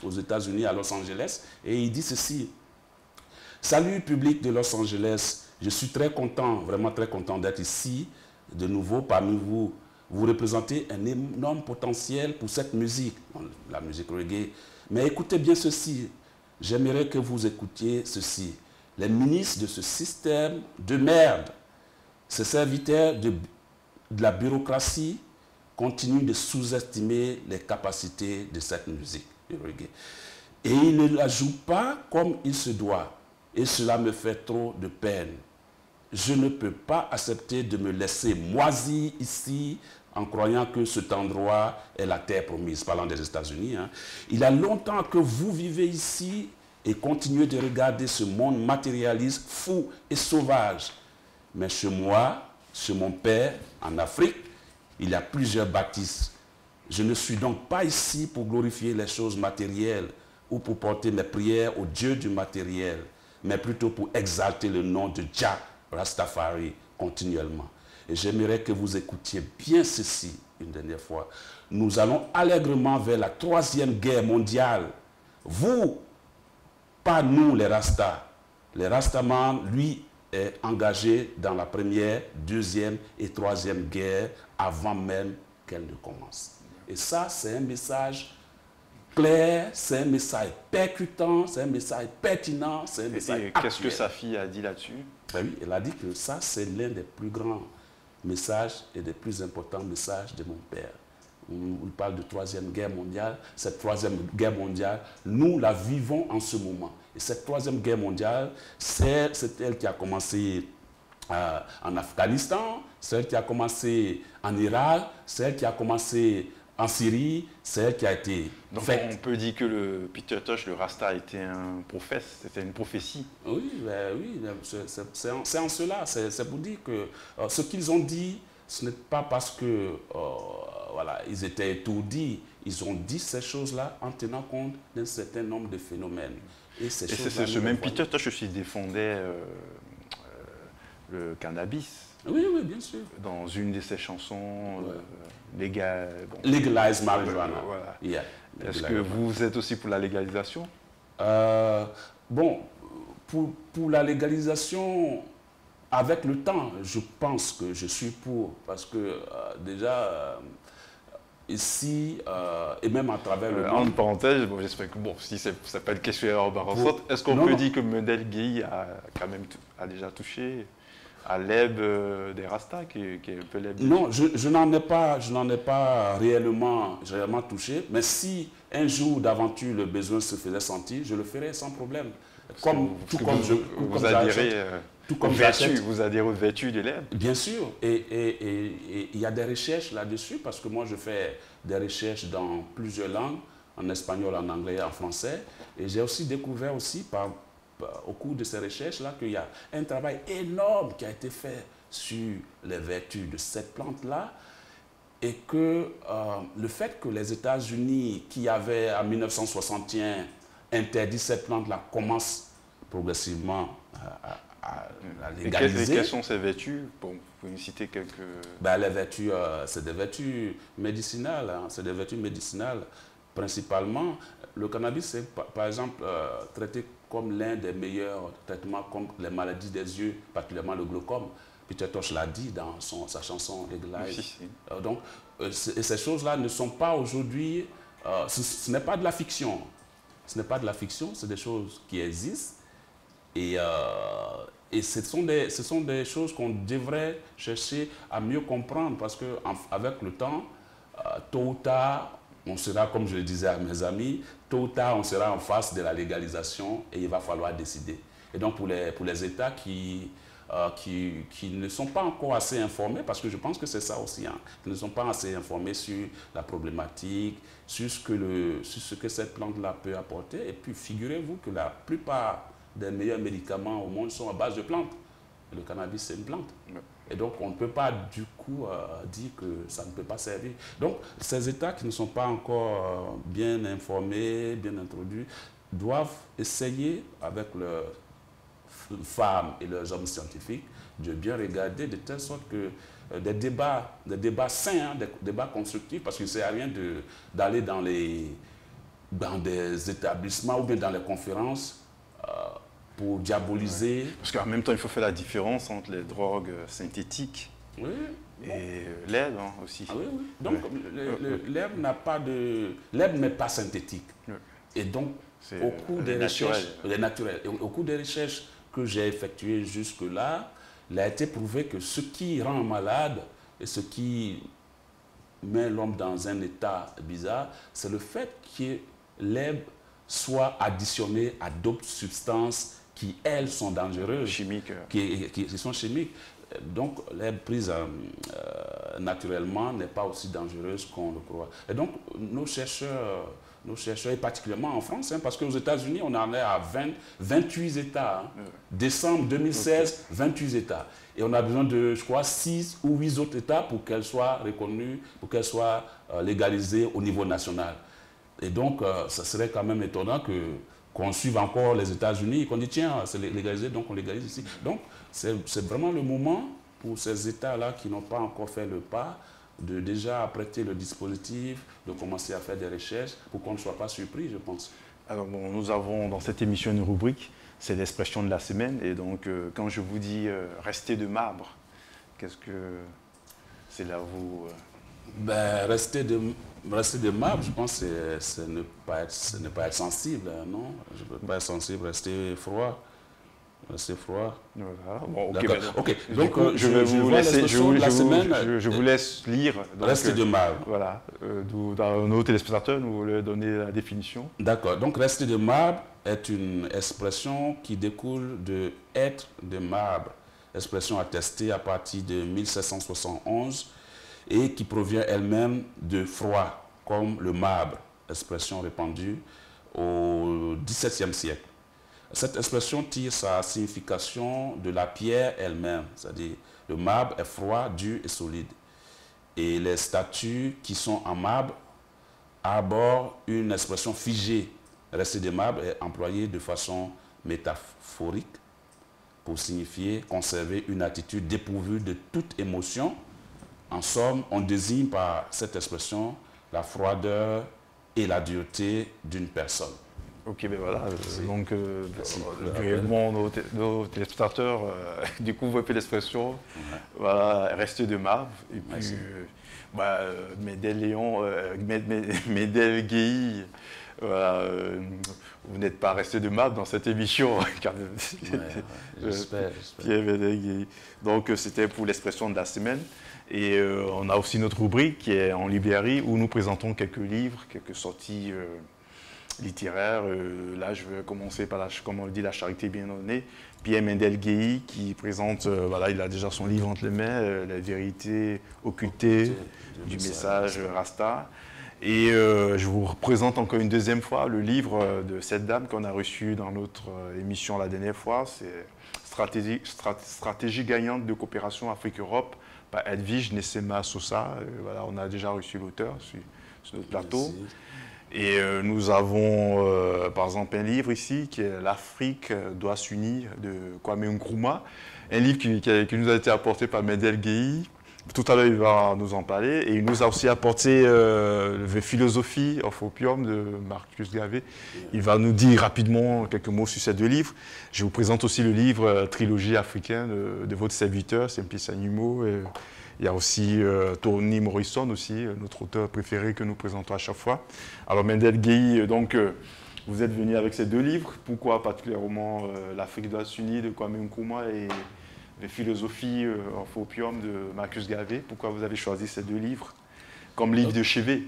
aux États-Unis, à Los Angeles, et il dit ceci. Salut, public de Los Angeles. Je suis très content, vraiment très content d'être ici, de nouveau parmi vous. Vous représentez un énorme potentiel pour cette musique, la musique reggae. Mais écoutez bien ceci. J'aimerais que vous écoutiez ceci. Les ministres de ce système de merde, ces serviteurs de la bureaucratie, continue de sous-estimer les capacités de cette musique de reggae. Et il ne la joue pas comme il se doit. Et cela me fait trop de peine. Je ne peux pas accepter de me laisser moisir ici en croyant que cet endroit est la terre promise, parlant des États-Unis. Il y a longtemps que vous vivez ici et continuez de regarder ce monde matérialiste, fou et sauvage. Mais chez moi, chez mon père, en Afrique, il y a plusieurs bâtisses. Je ne suis donc pas ici pour glorifier les choses matérielles ou pour porter mes prières au Dieu du matériel, mais plutôt pour exalter le nom de Jah Rastafari continuellement. Et j'aimerais que vous écoutiez bien ceci une dernière fois. Nous allons allègrement vers la 3e guerre mondiale. Vous, pas nous les Rastas. Les Rastaman, lui, est engagé dans la 1re, 2e et 3e guerre avant même qu'elle ne commence. Et ça, c'est un message clair, c'est un message percutant, c'est un message pertinent, c'est un message actuel. Qu'est-ce que sa fille a dit là-dessus? Ben oui, elle a dit que ça, c'est l'un des plus grands messages et des plus importants messages de mon père. Il parle de 3e guerre mondiale. Cette 3e guerre mondiale, nous la vivons en ce moment. Et cette 3e guerre mondiale, c'est elle qui a commencé en Afghanistan, c'est elle qui a commencé en Irak, c'est elle qui a commencé en Syrie, c'est elle qui a été faite. On peut dire que le Peter Tosh, le Rasta, était un prophète, c'était une prophétie. Oui, ben, oui, c'est en cela. C'est pour dire que ce qu'ils ont dit, ce n'est pas parce que voilà, ils étaient étourdis. Ils ont dit ces choses-là en tenant compte d'un certain nombre de phénomènes. Et c'est ce même Peter Tosh aussi défendait le cannabis. Oui, oui, bien sûr. Dans une de ses chansons, Legalize marijuana. Voilà. Yeah. Est-ce que vous êtes aussi pour la légalisation? Bon, pour la légalisation, avec le temps, je pense que je suis pour. Parce que déjà, ici, et même à travers le monde... En parenthèse, bon, j'espère que, bon, si ça peut être question embarrassante, est-ce qu'on peut dire que Mendel Gueye a quand même déjà touché à l'eb des Rastas, qui est un peu l'eb? Non, je n'en ai pas réellement touché, mais si un jour d'aventure le besoin se faisait sentir, je le ferais sans problème. Vous adhérez aux vertus de l'eb? Bien sûr, et il y a des recherches là-dessus, parce que moi je fais des recherches dans plusieurs langues, en espagnol, en anglais, en français, et j'ai aussi découvert aussi au cours de ces recherches-là qu'il y a un travail énorme qui a été fait sur les vertus de cette plante-là et que le fait que les États-Unis, qui avaient en 1961 interdit cette plante-là, commencent progressivement à la légaliser. Et quelles sont ces vertus? Bon, vous pouvez me citer quelques... Ben, les vertus, c'est des vertus médicinales. Hein, c'est des vertus médicinales principalement. Le cannabis, c'est par exemple traité comme l'un des meilleurs traitements contre les maladies des yeux, particulièrement le glaucome. Peter Tosh l'a dit dans sa chanson Legalize. Donc, ces choses-là ne sont pas aujourd'hui... ce n'est pas de la fiction. Ce n'est pas de la fiction, c'est des choses qui existent. Et ce sont des choses qu'on devrait chercher à mieux comprendre parce qu'avec le temps, tôt ou tard, on sera, comme je le disais à mes amis, tôt ou tard, on sera en face de la légalisation et il va falloir décider. Et donc, pour les États qui ne sont pas encore assez informés, parce que je pense que c'est ça aussi, hein, qui ne sont pas assez informés sur la problématique, sur ce que cette plante-là peut apporter. Et puis, figurez-vous que la plupart des meilleurs médicaments au monde sont à base de plantes. Et le cannabis, c'est une plante. Et donc, on ne peut pas, du coup, dire que ça ne peut pas servir. Donc, ces États qui ne sont pas encore bien informés, bien introduits, doivent essayer, avec leurs femmes et leurs hommes scientifiques, de bien regarder de telle sorte que des débats sains, des débats constructifs, parce qu'il ne sert à rien d'aller dans des établissements ou bien dans les conférences pour diaboliser. Ouais. Parce qu'en même temps, il faut faire la différence entre les drogues synthétiques et l'herbe aussi. Ah, oui, oui. Donc, l'herbe n'a pas de... L'herbe n'est pas synthétique. Ouais. Et donc, au cours des recherches... naturel. Au cours des recherches que j'ai effectuées jusque-là, il a été prouvé que ce qui rend malade et ce qui met l'homme dans un état bizarre, c'est le fait que l'herbe soit additionnée à d'autres substances qui, elles, sont dangereuses. Chimiques. Qui sont chimiques. Donc, l'herbe prise naturellement n'est pas aussi dangereuse qu'on le croit. Et donc, nos chercheurs, et particulièrement en France, parce qu'aux États-Unis, on en est à 28 États. Décembre 2016, 28 États. Et on a besoin de, je crois, 6 ou 8 autres États pour qu'elle soit reconnue, pour qu'elle soit légalisée au niveau national. Et donc, ça serait quand même étonnant qu'on suive encore les États-Unis et qu'on dit, tiens, c'est légalisé, donc on légalise ici. Donc, c'est vraiment le moment pour ces États-là qui n'ont pas encore fait le pas de déjà apprêter le dispositif, de commencer à faire des recherches pour qu'on ne soit pas surpris, je pense. Alors bon, nous avons dans cette émission une rubrique, c'est l'expression de la semaine. Et donc, quand je vous dis rester de marbre, qu'est-ce que c'est là vous Ben, rester de marbre, je pense que c'est ne pas être sensible, non? Je ne peux pas être sensible, rester froid. C'est froid. Voilà. Bon, ok, donc je vais vous laisser. Je vous laisse lire. Donc, rester de marbre. Voilà. Dans nos téléspectateurs, nous voulons donner la définition. D'accord. Donc, rester de marbre est une expression qui découle de être de marbre. Expression attestée à partir de 1771 et qui provient elle-même de froid, comme le marbre, expression répandue au XVIIe siècle. Cette expression tire sa signification de la pierre elle-même, c'est-à-dire le marbre est froid, dur et solide. Et les statues qui sont en marbre arborent une expression figée. Rester de marbre est employé de façon métaphorique pour signifier conserver une attitude dépourvue de toute émotion. En somme, on désigne par cette expression la froideur et la dureté d'une personne. Ok, ben voilà, donc brièvement nos téléspectateurs découvrent un peu l'expression, voilà, rester de marbre, et puis Médel Guéhi, voilà, vous n'êtes pas resté de marbre dans cette émission, car j'espère. Pierre Médel Guéhi. Donc c'était pour l'expression de la semaine. Et on a aussi notre rubrique qui est en librairie où nous présentons quelques livres, quelques sorties littéraire. Là, je vais commencer par, comme on le dit, La charité bien donnée. Pierre Médel Guéhi qui présente, voilà, il a déjà son livre entre les mains, La vérité occultée du message Rasta. Et je vous présente encore une deuxième fois le livre de cette dame qu'on a reçu dans notre émission la dernière fois. C'est Stratégie gagnante de coopération Afrique-Europe par Edwige Nessema Sosa. Voilà, on a déjà reçu l'auteur sur notre plateau. Merci. Et nous avons, par exemple, un livre ici qui est L'Afrique doit s'unir de Kwame Nkrumah, un livre qui nous a été apporté par Médel Guéhi. Tout à l'heure, il va nous en parler. Et il nous a aussi apporté The Philosophy of Opium de Marcus Garvey. Il va nous dire rapidement quelques mots sur ces deux livres. Je vous présente aussi le livre Trilogie africaine de votre serviteur, Simplice Animaux. Il y a aussi Toni Morrison, aussi, notre auteur préféré que nous présentons à chaque fois. Alors, Médel Guéhi, donc, vous êtes venu avec ces deux livres. Pourquoi particulièrement L'Afrique doit s'unir de Kwame Nkrumah et Les philosophies of Opium de Marcus Garvey? Pourquoi vous avez choisi ces deux livres comme livre de chevet?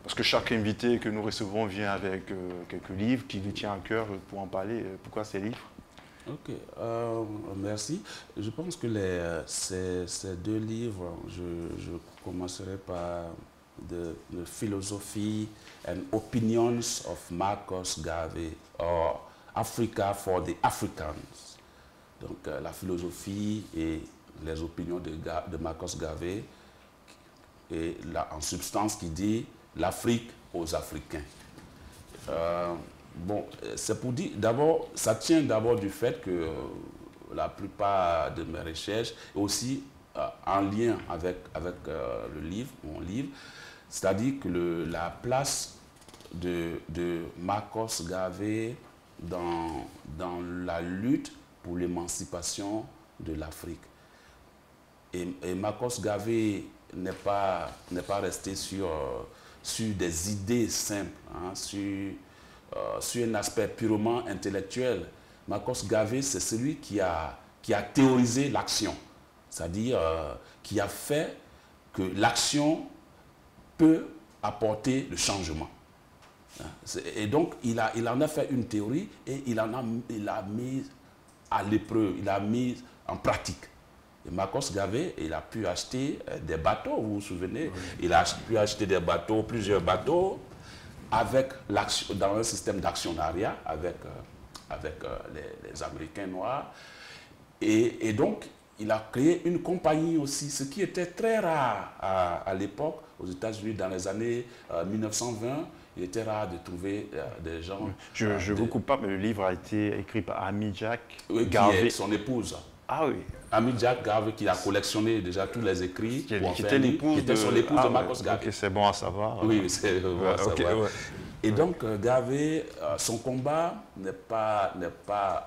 Parce que chaque invité que nous recevons vient avec quelques livres qui lui tient à cœur pour en parler. Pourquoi ces livres? Ok, merci. Je pense que ces deux livres, je commencerai par The Philosophy and Opinions of Marcus Garvey, or Africa for the Africans. Donc, la philosophie et les opinions de Marcus Garvey, et là, en substance, qui dit l'Afrique aux Africains. Bon, c'est pour dire, d'abord, ça tient d'abord du fait que la plupart de mes recherches, est aussi en lien avec le livre, mon livre, c'est-à-dire que la place de Marcus Garvey dans la lutte pour l'émancipation de l'Afrique. Et Marcus Garvey n'est pas resté sur des idées simples, hein, sur un aspect purement intellectuel. Marcus Garvey, c'est celui qui a théorisé l'action, c'est-à-dire qui a fait que l'action peut apporter le changement. Et donc, il en a fait une théorie et il a mis à l'épreuve, il a mis en pratique. Et Marcos Garvey, il a pu acheter des bateaux, vous vous souvenez? Oui. Il a pu acheter des bateaux, plusieurs bateaux, dans un système d'actionnariat avec les Américains noirs. Et donc, il a créé une compagnie aussi, ce qui était très rare à l'époque, aux États-Unis, dans les années 1920. Il était rare de trouver des gens... Je vous coupe pas, mais le livre a été écrit par Amy Jack Garvey. Qui est son épouse. Ah oui. Amy Jack Garvey, qui a collectionné déjà tous les écrits. Qui était l'épouse de Marcos Garvey. Ok, c'est bon à savoir. Oui, c'est bon à savoir. Ouais. Et donc, Garvey, son combat n'est pas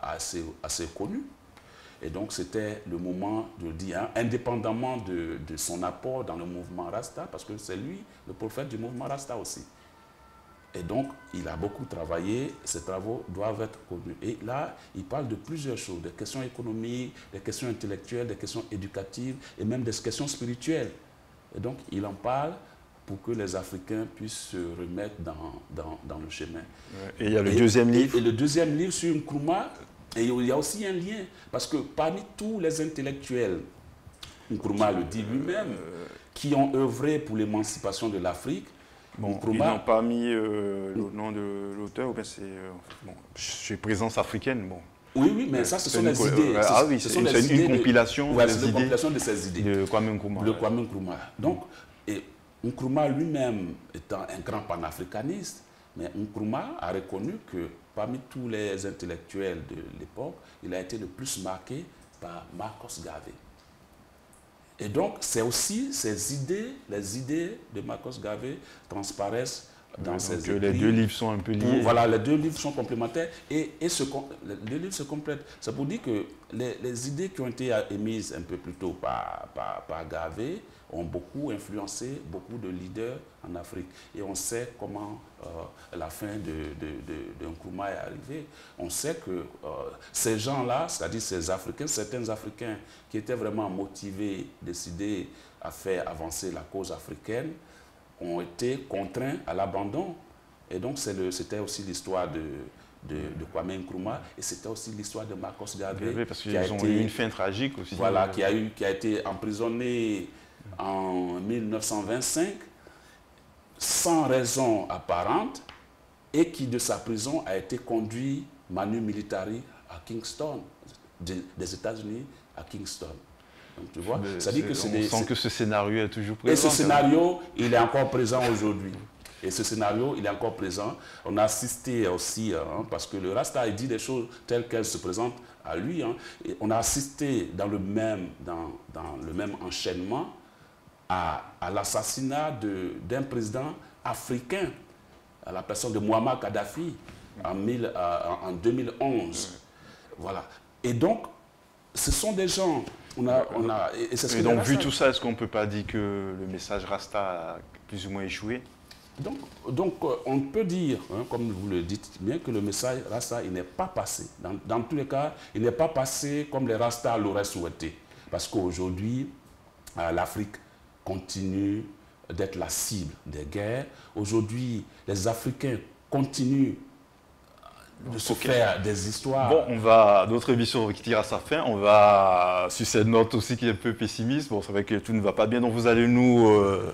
assez connu. Et donc, c'était le moment de dire, hein, indépendamment de son apport dans le mouvement Rasta, parce que c'est lui, le prophète du mouvement Rasta aussi. Et donc, il a beaucoup travaillé, ses travaux doivent être connus. Et là, il parle de plusieurs choses, des questions économiques, des questions intellectuelles, des questions éducatives et même des questions spirituelles. Et donc, il en parle pour que les Africains puissent se remettre dans le chemin. Et il y a le deuxième livre. Et le deuxième livre sur Nkrumah, et il y a aussi un lien, parce que parmi tous les intellectuels, Nkrumah le dit lui-même, qui ont œuvré pour l'émancipation de l'Afrique, bon, ils n'ont pas mis le nom de l'auteur, ou bien c'est chez Présence africaine. Bon. Oui, mais ça, ce sont les idées. Ah oui, c'est une compilation de ces idées. De Kwame Nkrumah. De Kwame Nkrumah. Donc, Nkrumah lui-même étant un grand panafricaniste, mais Nkrumah a reconnu que parmi tous les intellectuels de l'époque, il a été le plus marqué par Marcos Garvey. Et donc, c'est aussi ces idées, les idées de Marcos Garvey transparaissent dans ses écrits. Les deux livres sont un peu liés. Voilà, les deux livres sont complémentaires et les deux livres se complètent. Ça pour dire que les idées qui ont été émises un peu plus tôt par Garvey ont beaucoup influencé beaucoup de leaders en Afrique. Et on sait comment la fin de Nkrumah est arrivée. On sait que ces gens-là, c'est-à-dire ces Africains, certains Africains qui étaient vraiment motivés, décidés à faire avancer la cause africaine, ont été contraints à l'abandon. Et donc, c'était aussi l'histoire de Kwame Nkrumah et c'était aussi l'histoire de Marcos Garvey. Parce qu'ils ont eu une fin tragique aussi. Voilà, qui a été emprisonné en 1925 sans raison apparente et qui, de sa prison, a été conduit manu militari à Kingston, des États-Unis à Kingston. Donc, tu vois, on sent que ce scénario est toujours présent. Et ce scénario, il est encore présent aujourd'hui. Et ce scénario, il est encore présent. On a assisté aussi, parce que le Rasta, il dit des choses telles qu'elles se présentent à lui. Et on a assisté dans le même enchaînement à l'assassinat d'un président africain, à la personne de Muammar Kadhafi, en 2011. Voilà. Et donc, ce sont des gens... Et donc, vu tout ça, est-ce qu'on ne peut pas dire que le message Rasta a plus ou moins échoué? Donc, on peut dire, comme vous le dites bien, que le message Rasta, il n'est pas passé. Dans tous les cas, il n'est pas passé comme les Rasta l'auraient souhaité. Parce qu'aujourd'hui, l'Afrique continue d'être la cible des guerres. Aujourd'hui, les Africains continuent de se faire des histoires. Bon, notre émission qui tire à sa fin, on va sur cette note aussi qui est un peu pessimiste. Bon, c'est vrai que tout ne va pas bien, donc vous allez nous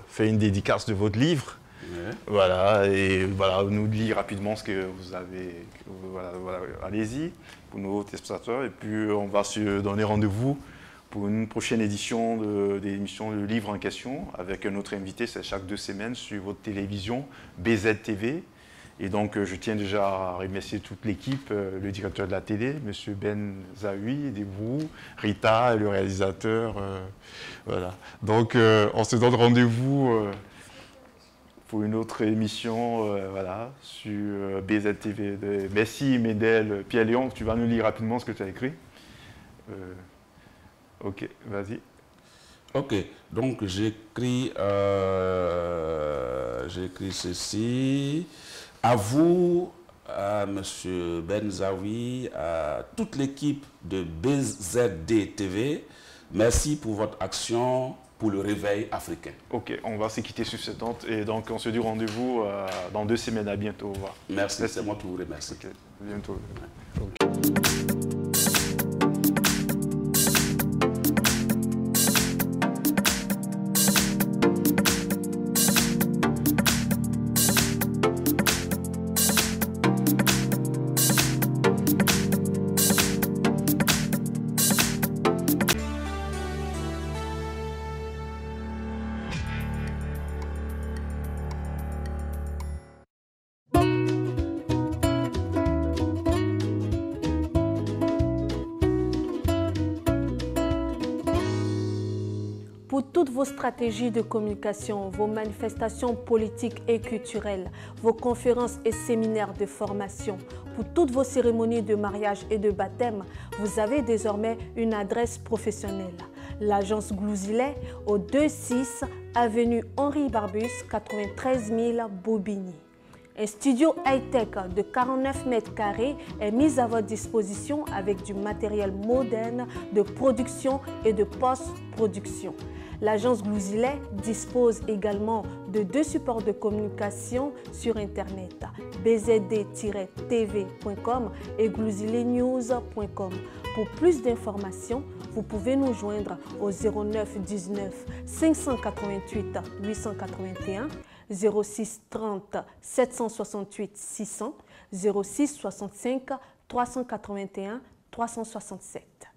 faire une dédicace de votre livre. Ouais. Voilà, et voilà, nous lire rapidement ce que vous avez. Voilà, allez-y pour nos téléspectateurs. Et puis on va se donner rendez-vous pour une prochaine édition de l'émission Le Livre en question avec un autre invité. C'est chaque 2 semaines sur votre télévision BZTV. Et donc, je tiens déjà à remercier toute l'équipe, le directeur de la télé, M. Ben Zawi, vous, Rita, le réalisateur. Voilà. Donc, on se donne rendez-vous pour une autre émission voilà, sur BZTV. Merci, Médel. Pierre-Léon, tu vas nous lire rapidement ce que tu as écrit. Ok, vas-y. Ok, donc j'écris ceci. À vous, à M. Benzaoui, à toute l'équipe de BZD TV, merci pour votre action pour le réveil africain. Ok, on va se quitter sur cette note et donc on se dit rendez-vous dans 2 semaines. À bientôt. Au revoir. Merci, c'est moi qui vous remercie. Okay, à bientôt. Okay. Pour toutes vos stratégies de communication, vos manifestations politiques et culturelles, vos conférences et séminaires de formation, pour toutes vos cérémonies de mariage et de baptême, vous avez désormais une adresse professionnelle. L'agence Glouzilet au 26 avenue Henri Barbus, 93 000 Bobigny. Un studio high-tech de 49 mètres carrés est mis à votre disposition avec du matériel moderne de production et de post-production. L'agence Glouzilet dispose également de 2 supports de communication sur Internet, bzd-tv.com et glouziletnews.com. Pour plus d'informations, vous pouvez nous joindre au 09 19 588 881, 06 30 768 600, 06 65 381 367.